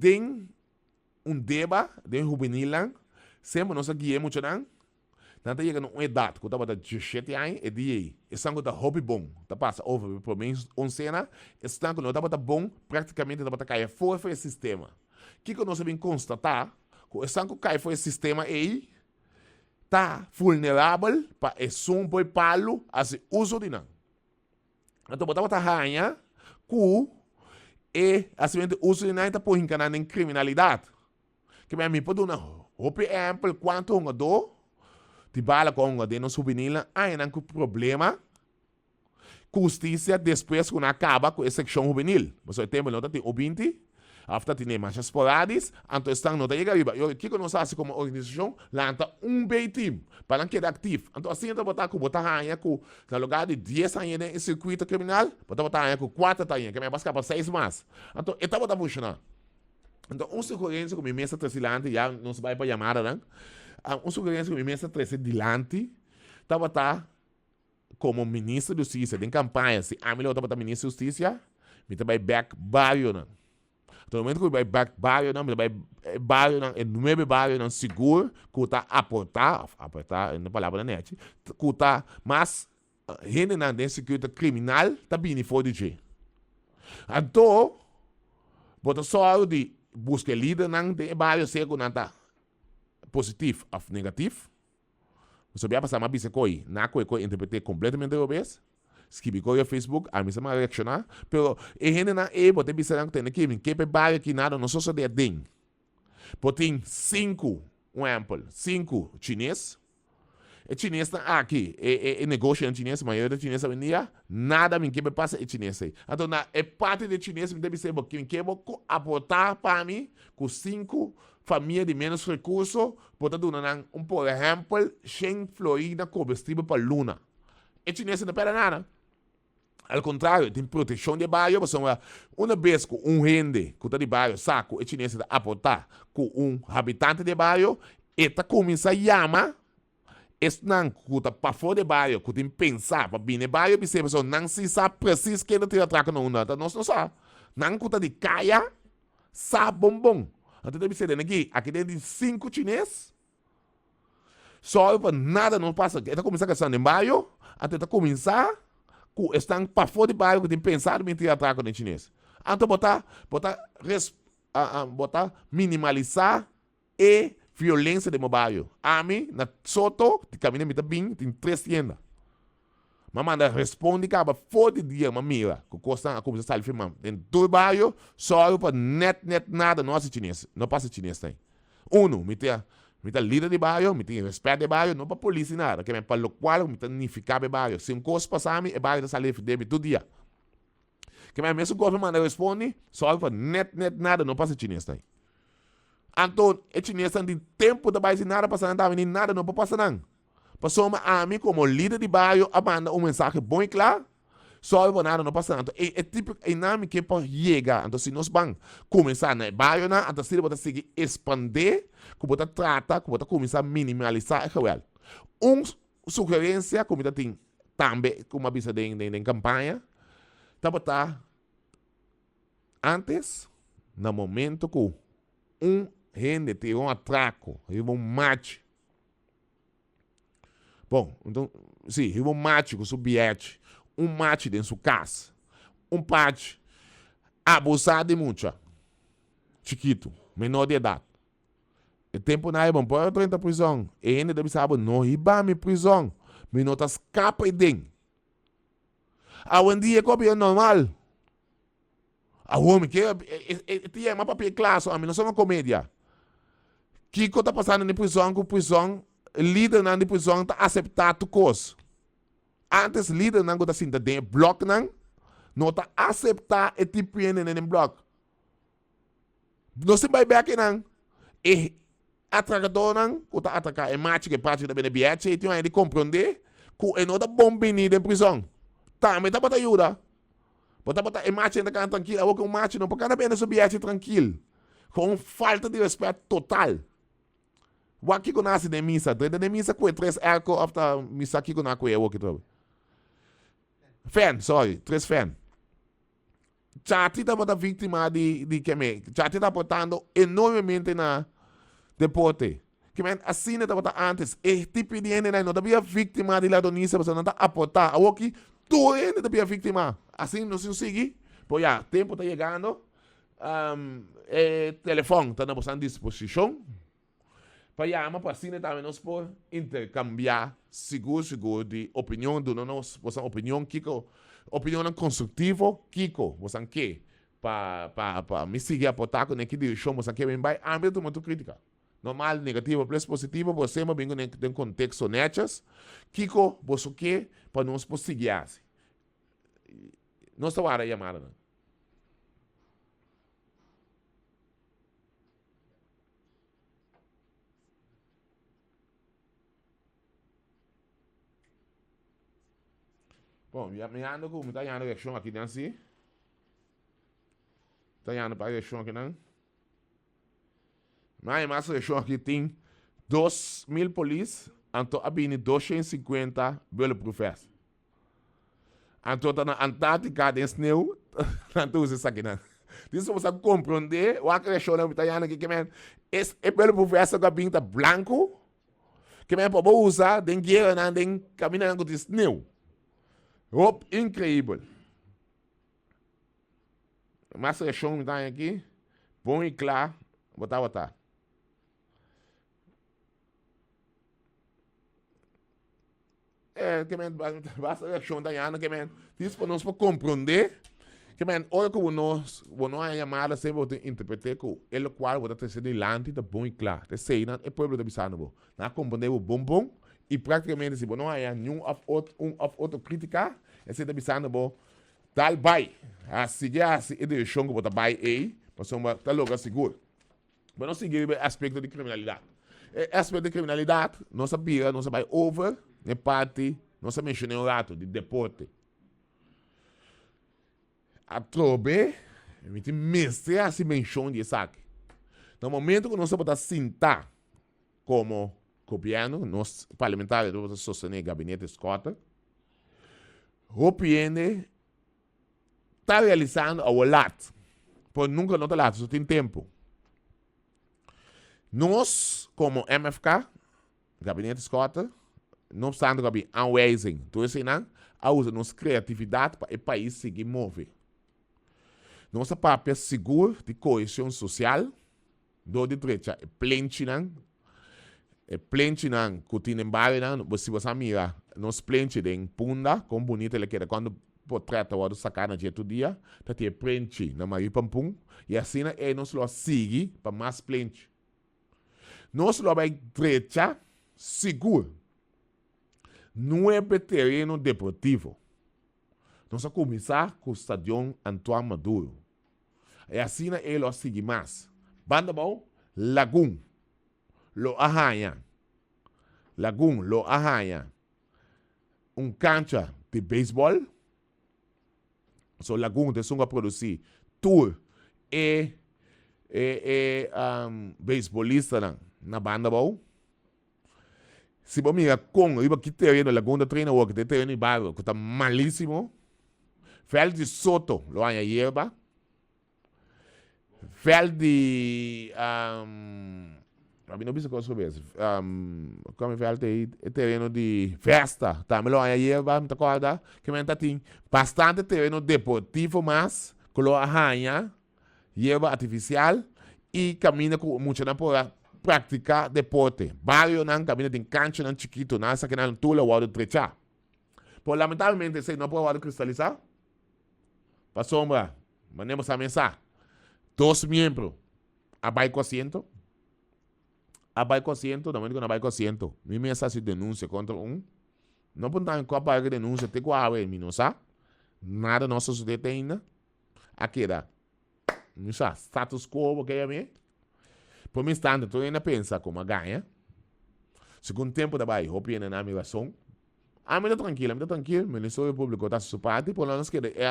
Tem deba, tem juvenil, sempre nós guiamos muito não, tá chegando uma idade, que tá 17 anos, e dia, estão com hobby bom, tá passa over por menos 11 anos, estão com tá bom, praticamente tá cair fora do sistema. Que nós devemos constatar que o sangue cai foi o sistema aí está vulnerável para esse boi palo a se uso de não. Então, botava a rainha que assim uso de não está por encanar em criminalidade. Que me pode dar um exemplo quanto um do de bala com um de não juvenil aí não tem problema justiça depois que acaba com a secção juvenil. Você tem não tem o 20 after tem manchas esporádicas, então estão não chega arriba. Eu que nós fazemos como organização, lanta bem time para não quedar ativo. Então assim então botar rainha com no lugar de 10 anos em circuito criminal, botar rainha com 4 anos, que me basca para 6 mais. Então está botar funcionar. Então segurança com minha mesa tracilante já não se vai para chamada, não. Segurança com minha mesa tracilante, tá botar como ministro da Justiça, em campanha, se a melhor tá botar ministro da Justiça, me também back barrio, não. No momento que vai bairro não, vai bairro não, é novo bairro não seguro, que está aportar na palavra da net, que está, mas gente não tem segurança criminal, está bem fora de jeito. Então, bota só de buscar líder não tem bairro cego não está positivo ou negativo. Você vai passar uma biscoito, na coisa interpretei completamente ao revés. Escrevi com o Facebook, a mim se vai reaccionar, pero a gente não é, pode pensar que tem que bairro que nada, não só se der ding. Tem 5 chineses, e chinês está aqui, é negócio chinês, a maioria dos chineses vendia, nada me que passa é chinês. Então, é parte de chinês, me deve ser, que aportar para mim, com 5 famílias de menos recursos, portanto, por exemplo, 100 Florida combustível para Luna. E chinês não perde nada. Al contrário, tem proteção de bairro, uma vez que gente que está de bairro saco, e chinês está aportar com habitante de bairro, eta começa a chamar, não que está para fora de bairro, que tem que pensar para vir no bairro, e a pessoa não se sabe preciso que ele tem atraco no mundo, nós não sabe. Não que está de caia, sabe bombom. Então deve ser aqui tem 5 chineses, só para nada não passa, ele começa a caçar no bairro, até começar estão para fora de bairro que tem pensado em ter atraco no chinês. Então, botar minimalizar e violência de meu bairro. A mim, na Soto, de caminho, me bem, tem 3 tiendas. Mamanda responde acaba fora dia, mira, que costa a começar a filmar. Em todo bairro, só para net nada, não passa chinês. Não passa chinês tem. Me tem líder de bairro, me tem respeito de bairro, não para polícia nada. Que para o qual me tem unificar de bairro. Se um coisa passar, é bairro da salir de todo dia. Que mesmo o governo responde, só para net nada, não passa chinês tem. Então, é chinês tem tempo de bairro nada passar nada, não passa nada. Passou a mim como líder de bairro, manda mensagem bom e claro, só eu nada não passa nada. É tipo é nome que pode chegar. Então se nós vamos começar no bairro, então se nós seguir expandir, que pode tratar, que pode começar a minimalizar é real. Sugerência como tem também como avisa de campanha, tá botar antes no momento que gente tem atraco, mate. Bom, então, sim, mate com seu bilhete, mate dentro da sua casa, parte abusar de muita, chiquito, menor de idade. O tempo não é bom, pode entrar na prisão, e ainda deve saber, não riba minha prisão, mas não escapa e dentro. Um dia é normal. A homem que é uma papel classe, a mim não sou uma comédia. Kiko está passando na prisão, com prisão, líder na prisão está aceitar tu coisa. Antes líder não está assim, tem bloco não está aceitar e tipo em bloco. Não se vai ver aqui não. E atracador não, que está atracar, é mate que parte da BNBH, e tem que compreender que não está bom venir da prisão. Tá, mas tá para ajuda. Bota é mate ainda can tranquilo, a um mate não, porque cada vez é tranquilo. Com falta de respeito total. O aqui que nasce de missa, de missa com 3 arco after missa aqui que não é o que trouxe. Sorry, 3 fan. Chati tá bota vítima de que me. Chati tá botando enormemente na deporte. Que men assim tá bota antes, e tipo de ainda não havia vítima de ladonice, você não tá aportar. A aqui tu ainda havia vítima. Assim não se consegue. Pois já, tempo tá chegando. Telefone tá na à disposição. Para chamar para assim também nós por intercambiar seguro de opinião do nós, você opinião Kiko, opinião construtiva Kiko, você que para me seguir a portar com que direção você que bem vai âmbito muito crítica. Normal, negativo, plus positivo, você mas bem no contexto nechas. Kiko, você que para nós seguir assim. Nós estamos a chamar, né? Bom, me ando como está indo reação aqui não assim. Está indo para a reação aqui não. Mas reação aqui tem 2.000 polícias, então a bine 250 bulletproof. Então tá na Antártica de snow, então isso aqui não. Isso você compreender, o que reação não está indo aqui que men, é bulletproof essa cabine tá branco, que men pode usar den guerra não den caminhando de snow. Incrível. Mas a chão está aqui. Bom e claro. Botar. Que basta a chão está aí, que isso para nós compreender. Que olha como nós, a chamada sempre interpretar que ele qual vai ter sido delante da bom e claro. Te sei, não é povo de Bissano. Não compreender o bom. E praticamente, se não há nenhum outro crítica, é se Bissano bom. Tal vai. A seguir a direção que bota vai aí, para uma tá logo seguro. Mas não seguir o aspecto de criminalidade. Aspecto de criminalidade, não sabia, não sabia over, nem parte, não sabia mencionar o rato de deporte. A trobe, me tem mestre assim menciona de saque. No momento que nós podemos sentar como governo, nós parlamentares vamos sostener o gabinete Escota, o PN está realizando ao lado, por nunca não está lá, só tem tempo. Nós, como MFK, gabinete Escota, não obstante que há anwezing, então assim, a usa nossa criatividade para o país seguir mover. Nossa papel seguro de coesão social, do de direita, pleno, plenche nan, kutin em barrio nan, se você mira, nos plenche den punda, com bonita ele quer, quando portreta o sacar na dia do dia, tá ter plenche na mari pampum, e assim nós lo sigue para mais plenche. Nós lo vai trecha, seguro, 9 terreno deportivo. Nós vamos começar com o Estádio Antoine Maduro. E assim ele lo sigue mais. Banda bom, Lagoon, lo arranha. Lagoon, lo arranha. Cancha de beisebol. So Lagoon, de sunga produzir tour beisbolista na banda bom. Se você mira com, iba que terreno, Lagoon da treina o que terreno em barro, que está malíssimo. Fel de Soto, lo há hierba. Fel de... a mim não precisa coisa sobre isso. Como fel de terreno de festa, também lo há hierba, me acorda? Que me tem bastante terreno deportivo, mas que lo arranha, hierba artificial, e camina com muito na por praticar deporte. Barrio não camina tem cancha não chiquito, não sabe que não tula o outro trecha. Por lamentavelmente, se não pode cristalizar. Para sombra, mandemos a mensagem. 2 miembros, abaixo com asiento. Abaixo com asiento, também com abaixo com asiento. Mi mensagem denúncia contra não pontar em copa de denúncia, tem que haver, minosa. Nada nosso sujeito ainda. Aqui dá. Minosa, status quo, que é a mim. Por mim, instante, tu ainda pensa como ganha. Segundo tempo da Bahia, eu penso na migração. Me dá tranquilo, o Ministério Público está su parte, por menos que é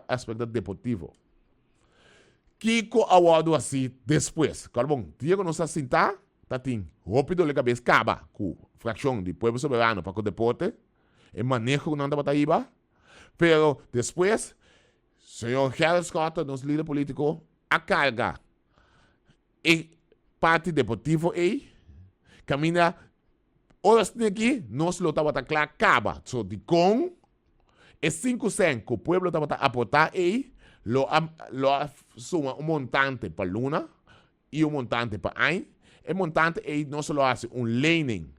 aspecto deportivo. Kiko award assim depois. Claro, bom, Diego não está sentar, tá tem rápido le cabeça acaba com fração de povo soberano para o deporte, e manejo não da bataíba, pero depois, senhor Harris Scott, nosso líder político, a carga e parte deportivo aí, caminha. Horas aqui, nós lo estamos claro, acaba. So, de com, é 5 que o pueblo estava a aportar aí, lo suma montante para Luna e montante para Ain. O montante aí, nós lo hace lening.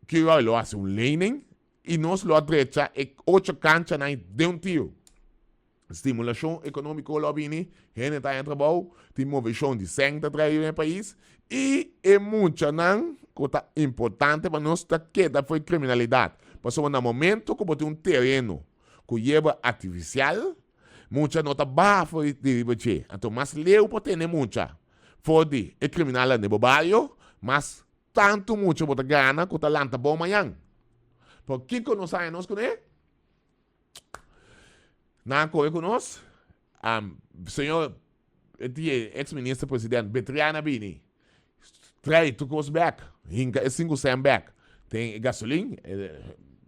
Que lo hace lening, e nós lo adrecha 8 canchas de tio. Estimulação econômica, lo vini, gente está em trabalho, tem movição de sangue para trazer no país, e muita não. Coisa importante para nós que foi criminalidade. Passou no momento que tem terreno com hierba artificial, muita nota baixa de ribeche. Então, mas leu para ter muita. Fode é criminal no bairro, mas tanto muito para ganhar que está lanta bom amanhã. Por que nós sabemos com ele? Na coisa com nós, senhor ex-ministro presidente Betriana Bini, try to go back. Hinga 5 cent back. Tem gasolina,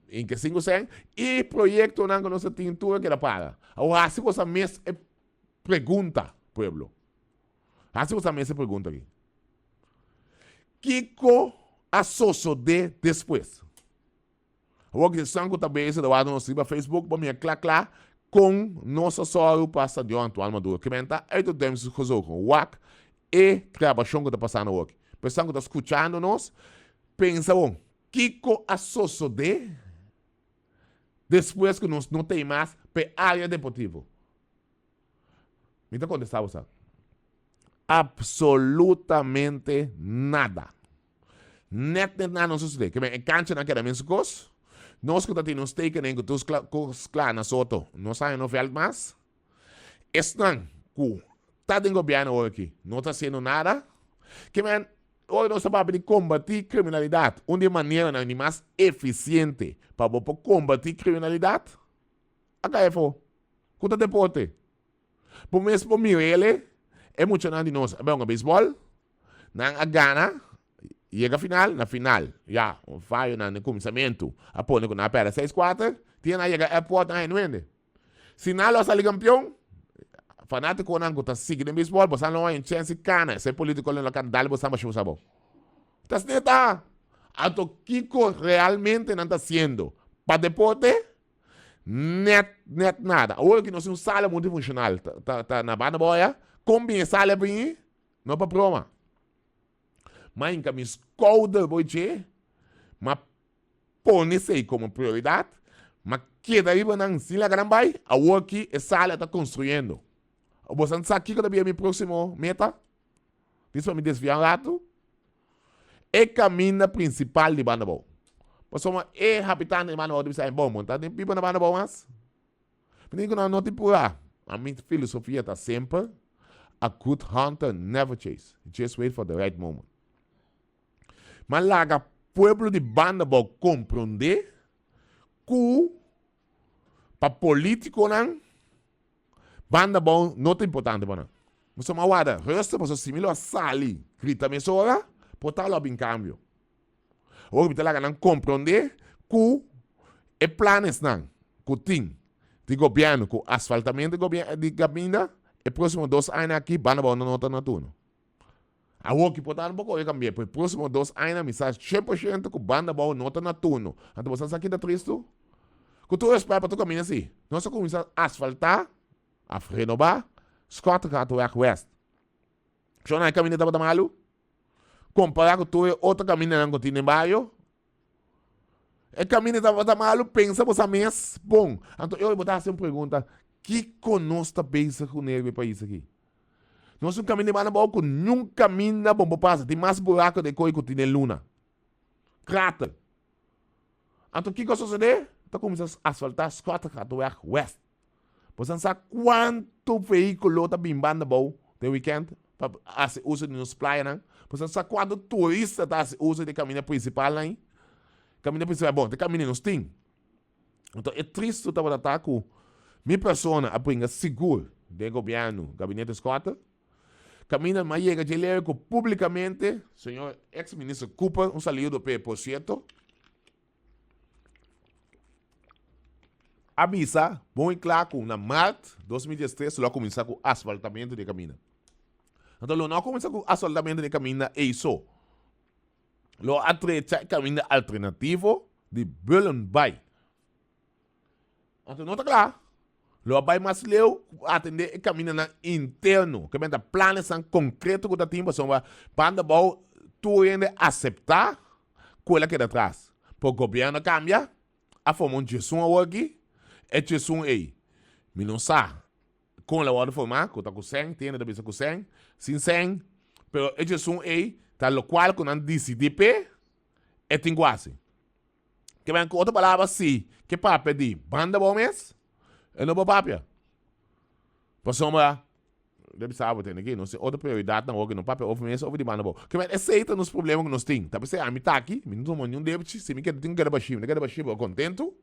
hinga 5 cent. E projeto não nós temos tudo que era para. Agora, se você mesmo pergunta, pueblo. Se você mesmo pergunta aqui. Kiko associo de depois. Agora que sangue também esse do lado no Facebook, para mim, claro, com nosso sócio passa de Antoine Maduro. Que menta, aí tu temos que fazer com o WAC e gravação que está passando aqui. Pessoal que está escutando nós, pensa, bom, Kiko associo de depois que nós não tem mais para área deportiva. Me está contestando, sabe? Absolutamente nada. Net nada não sucede. Que me cancha naquela mesma coisa. Nós que estamos nos teken em que os claros na soto, não saem no veld mais. Estão que está em governo aqui, não está sendo nada. Que me hoje nós estamos para combater criminalidade. Uma maneira mais eficiente para combater criminalidade. A KFO. Quanto deporte? Por mesmo por mim, ele é muito nada de nós. É um beisebol. Não a gana. Chega na final. Já, vai no começamento. Após na pera 6-4. Tinha na chega a porta na vende. Se não nós ali campeão, fanático não está seguindo beisebol, você não tem chance cana. Se político não can dar você mais usado. Tá neta. Ato Kiko realmente não está sendo para deporte. Net nada. Hoje que nós temos sala multifuncional, tá na banda boia, combina sala bem, não para proma. mas em caminho escolda, boiche, mas põe-se aí como prioridade, mas que daí não se lá vai, a aqui é sala está construindo. Você não sabe que é a minha próxima meta? Isso vai me desviar um rato. É caminho principal de Banabou. Você é habitante de Banabou, você é bom, montar tem pipa na Banabou, mas digo não tem por lá. A minha filosofia está sempre: a good hunter never chase. Just wait for the right moment. Mas lá, o povo de Banabou compreender que para político não, Banabou não é importante para nós. Você não guarda, resta você similar a sali, grita mesora, botar lá em câmbio. Ou que lá não compreender que é planos não, que tem de governo, que asfaltamento de caminho, e próximo 2 anos aqui, Banabou não está no turno. A o que botar um pouco eu cambiei, por próximo 2 anos, mensagem 100% que Banabou não está no turno. Então você está aqui da triste? Que tu espera para tu caminhar assim. Nós começamos a asfaltar, a renovar, Scott gaat weg west. Zo na caminho estava malu. Comparar com tu outro caminho não continua em bairro. O caminho estava malu, pensa você mês. Bom, então eu vou botar assim uma pergunta: que conosco pensa com o país aqui? Nós um caminho de Banabou com nenhum caminho bom para passar. Tem mais buraco de coisa que tem luna. Cráter. Então o que vai suceder? Então começa a asfaltar Scott gaat weg west. Você sabe quanto veículo está bimbando bom de weekend para se usa nos praias, não? Você sabe quanto turista está se usa de caminho principal, não? Caminho principal é bom, de caminho nos tem. Então é triste tu estar com minha pessoa aprende seguro de governo, gabinete Scott. Caminho mas chega de ler publicamente, senhor ex-ministro Cooper, um saludo por certo. Avisa, bom e claro, que na março de 2013, nós começamos com o asfaltamento de caminho. Então, nós começamos com o asfaltamento de caminho é isso. Nós atrecha caminho alternativo de Bullenbay. Então, não está claro. Nós vai mais leu atender o caminho interno, que é planos concretos que está tendo, para banda bom, tu ainda aceitar coisa que é atrás. Para o governo cambia, a forma de gestão aqui, é gestão aí. Mas não sabe. Com a hora de formar, que está com 100, tem da vez com 100, sem 100, mas a gestão aí, está o qual que não decide, é tem quase. Que vem com outra palavra, sim, que para pedir banda bom mês, é não papel. Por sombra, deve saber, tem aqui, não sei, outra prioridade, não, que no papel, ou mês, ou de banda bom. Que vem, aceita nos problemas que nós temos. Tá pensando, me tá aqui, me não tomo nenhum débito, se me quer, tem que dar baixinho, eu contento,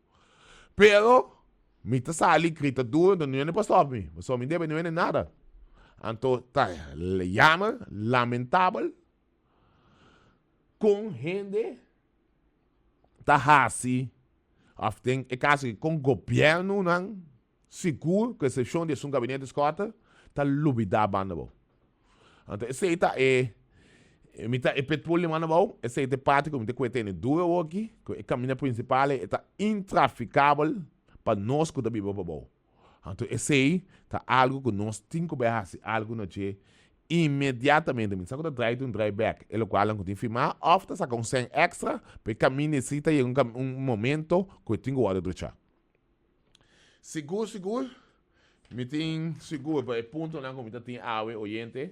pero, me tá ali, grita duro, não é para stop me. Só me deve, não é nada. Então, tá, llama, lamentável, com gente, tá assim, tem caso que com governo, não, seguro, que se chama de um gabinete escota, tá lubida a banda bom. Então, esse aí tá, é petróleo, mano, bom, esse aí é parte, como tem que ter duro aqui, que o caminho principal é intraficável, para nós que também vamos bom. Então, esse aí tá algo que nós temos que ver, algo no dia imediatamente. Me sabe que drive to drive back, é o qual não tem que filmar, ofta sa com 100 extra, porque caminho necessita um momento que eu tenho que olhar do chá. Seguro, me tem seguro, para o ponto não como tem água oriente,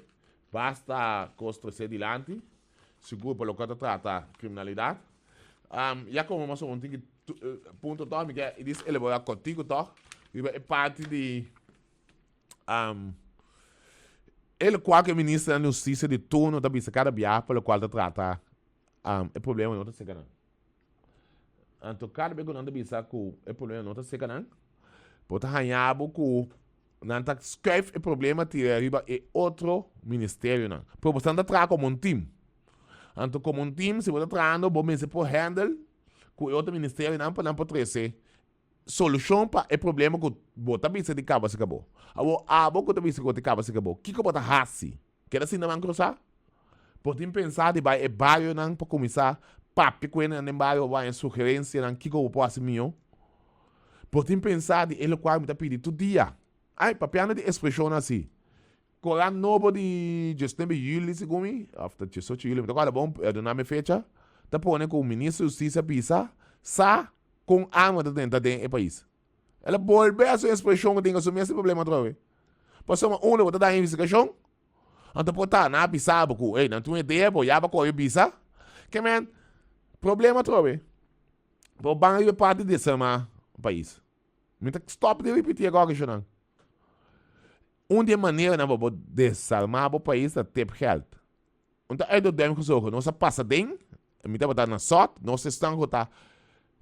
basta construir adiante, seguro para o que trata criminalidade. Já como nós vamos ter que ponto tal, que é isso ele vai contigo tal, e é parte de ele qual que é ministro da justiça de turno da bisa cada biar pelo qual trata o problema não está chegando. Então cada vez que não bisa que o problema não está chegando, pode arranhar que não está escreve o problema tira arriba é outro ministério não. Porque você não trata como um time. Então como um time se você trata bom mesmo por handle que o outro ministério não pode trazer solução para o problema que você bisa de cabo se acabou. A boca também se cabo se acabou. O que você raci? Quer assim não cruzar? Pode pensar de vai bairro não para começar papi com ele no bairro vai sugerência não que eu posso meu. Pode pensar de ele qual me tá pedindo todo dia. Ai papiano de expressão assim. Koran novo de Justin Juli, segumi, after 18 Juli, então, bom, do nome fecha, tá pondo com o ministro da Justiça Pisa, com arma dentro do país. Ela volve a sua expressão que tem que assumir esse problema outra vez. Passamos vou dar investigação, então pode estar na Pisa, porque, não tem ideia, pô, já vai correr Pisa, que, man, problema outra vez. Pô, banho é parte desse país. Então, stop de repetir agora, que não. Uma maneira não vou desarmar o país é ter geld. Então, é do demo que eu não se passa dentro, me tá botando na sorte, não se estão a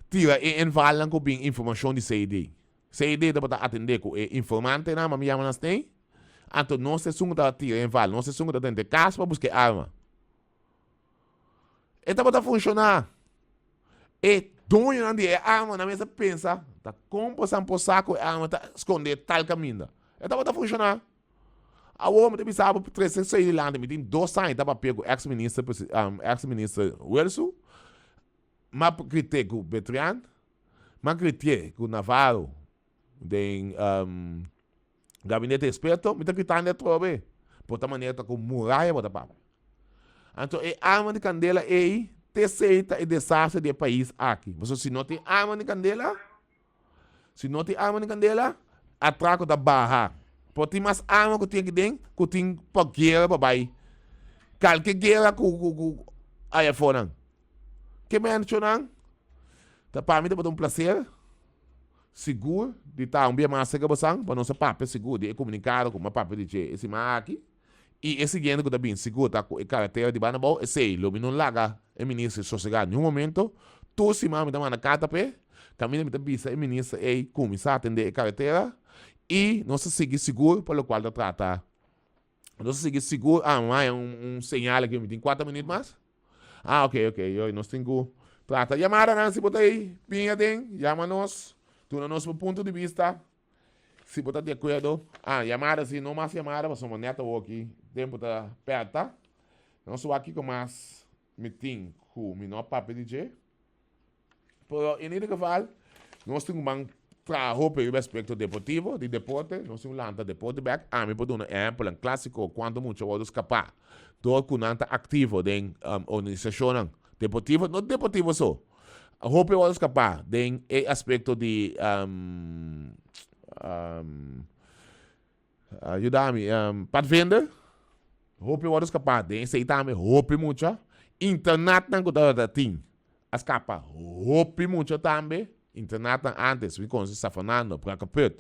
tira e envalam com bem informação de CID. CID tá botando atender com informante, não, mas me chamam assim. Então, não se sunga da tira e envalam, não se sunga da dentro de casa para buscar arma. E tá botando funcionar. E dono de arma na mesa pensa, tá compossando por saco arma, tá esconder tal caminho. Então, vai funcionar. A homem tem pensado por 300 lá, tem 2 anos, estava pego ex-ministro Wilson, mas critico o Betrian, mas critico o Navarro, do gabinete experto, mas criticando o Trobe, por tal maneira, com muralha, por papo. Então, a arma de candela é terceira e desastre do país aqui. Mas se não tem arma de candela, atraco da barra. Porque tem mais arma que tem aqui dentro, que tem para guerra, papai. Qualquer guerra com a iPhone. Que menos, não? Tá para mim, é um prazer. Seguro, de estar bem mais seguro, para não ser papel seguro, de comunicar com uma papel de esse aqui. E esse guiando que está bem seguro, tá com a carteira de banda boa, esse lo não larga, é ministro sossegado. Em um momento, tu se manda na carta, caminha, me tá bisa, é ministro, é começar a atender a carteira. E não se seguir seguro, pelo qual trata. Não se seguir seguro, mas é um sinal aqui, tem 4 minutos mais? Ok, eu não tenho trata. Chamada, não, se botar aí, pinha tem, chama-nos, tu no nosso ponto de vista, se botar de acordo, chamada, se não mais chamada, mas somos network, tempo tá perto, tá? Não sou aqui com mais meeting com o menor papel de G. Por em que falo, nós temos para roupa e aspecto deportivo, de deporte, nós temos lá deporte back, me pode dar um exemplo, um clássico, quando muito vou escapar, do que não está ativo da organização deportiva, não deportivo só, roupa vou escapar, tem aspecto de ajudar-me, para vender, roupa vou escapar, tem aceitar-me, roupa muito, internet não está tem, escapar, roupa muito também. Internet antes, we kon se safanando para capet.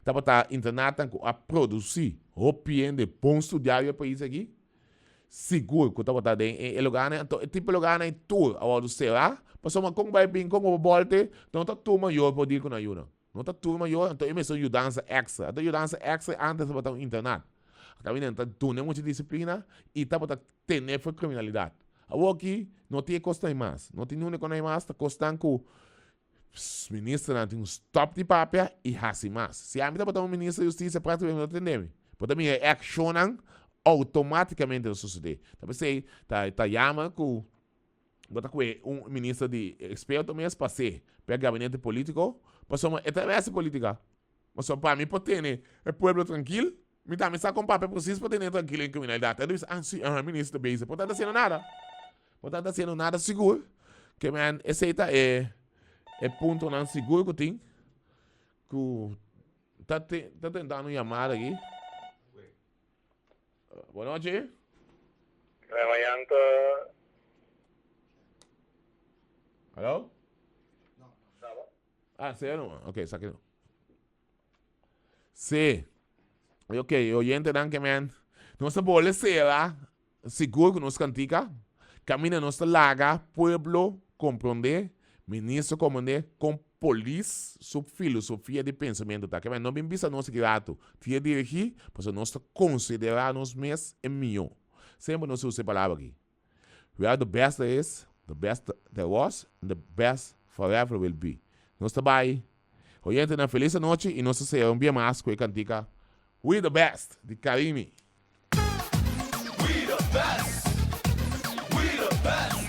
Tava tá internet a produzir roupa de bom estudar o país aqui. Seguro que tava tá em lugar, então tipo lugar na tour, a hora do será, passou uma com vai bem com o bolte, não tá turma maior por dir com ajuda. Não tá turma maior, então eu me sou ajudança extra. Então ajudança extra antes tava tá internet. Também então tu não muita disciplina e tava tá tener foi criminalidade. A aqui não tem custa mais, não tem nenhuma coisa mais, tá custando com ministro não tem um stop de papel e assim mais. Se a mim tá botando um ministro da Justiça praticamente não entende. Porque também é accionam automaticamente o suceder. Talvez você tá chama com bota com um ministro de experto mesmo para ser pega gabinete político, passou uma essa política. Mas só para mim pode ter, né? É povo tranquilo, me dá mensagem com papel preciso para ter tranquilo em criminalidade. Eu disse, sim, ministro da base, portanto tá sendo nada. Portanto tá sendo nada seguro. Que man, esse aí é ponto não seguro que tem. Que tá tentando chamar aqui. Boa noite. Trabalhando. Alô? Não. Sério? Ok, saquei. Sim. Ok, oyente dan que man. Não se pode ser lá. Seguro que nos cantica. Camina nossa laga, pueblo, compreender. Ministro comandante com polícia sub filosofia de pensamento tá que mas não bem vista nosso grato tinha dirigir para nós considerar nos mesmos e melhor sempre nós usa palavra aqui we are the best there is the best there was and the best forever will be nós trabalhamos oyente na feliz noite e nós se um bem mais com a cantica we the best de Karimi we the best we the best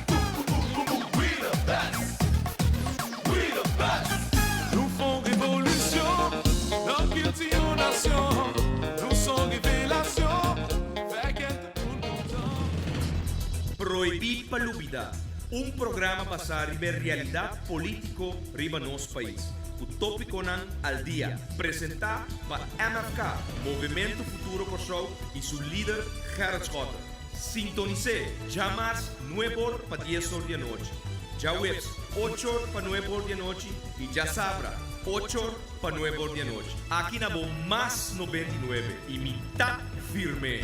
Nous sommes révélation Proibir Palubida, um programa para riba realidade político riba nosso país. O tópico nan al dia, apresentar para MFK, Movimento Futuro Kosovo e seu líder Gerrit Schotten. Sintonize, já mais 9 horas para 10 horas da noite. Já webs, 8 horas para 9 horas da noite e já sabra, 8 horas para 9 horas da noite. Aqui na Bom Mais 99 e mitad firme.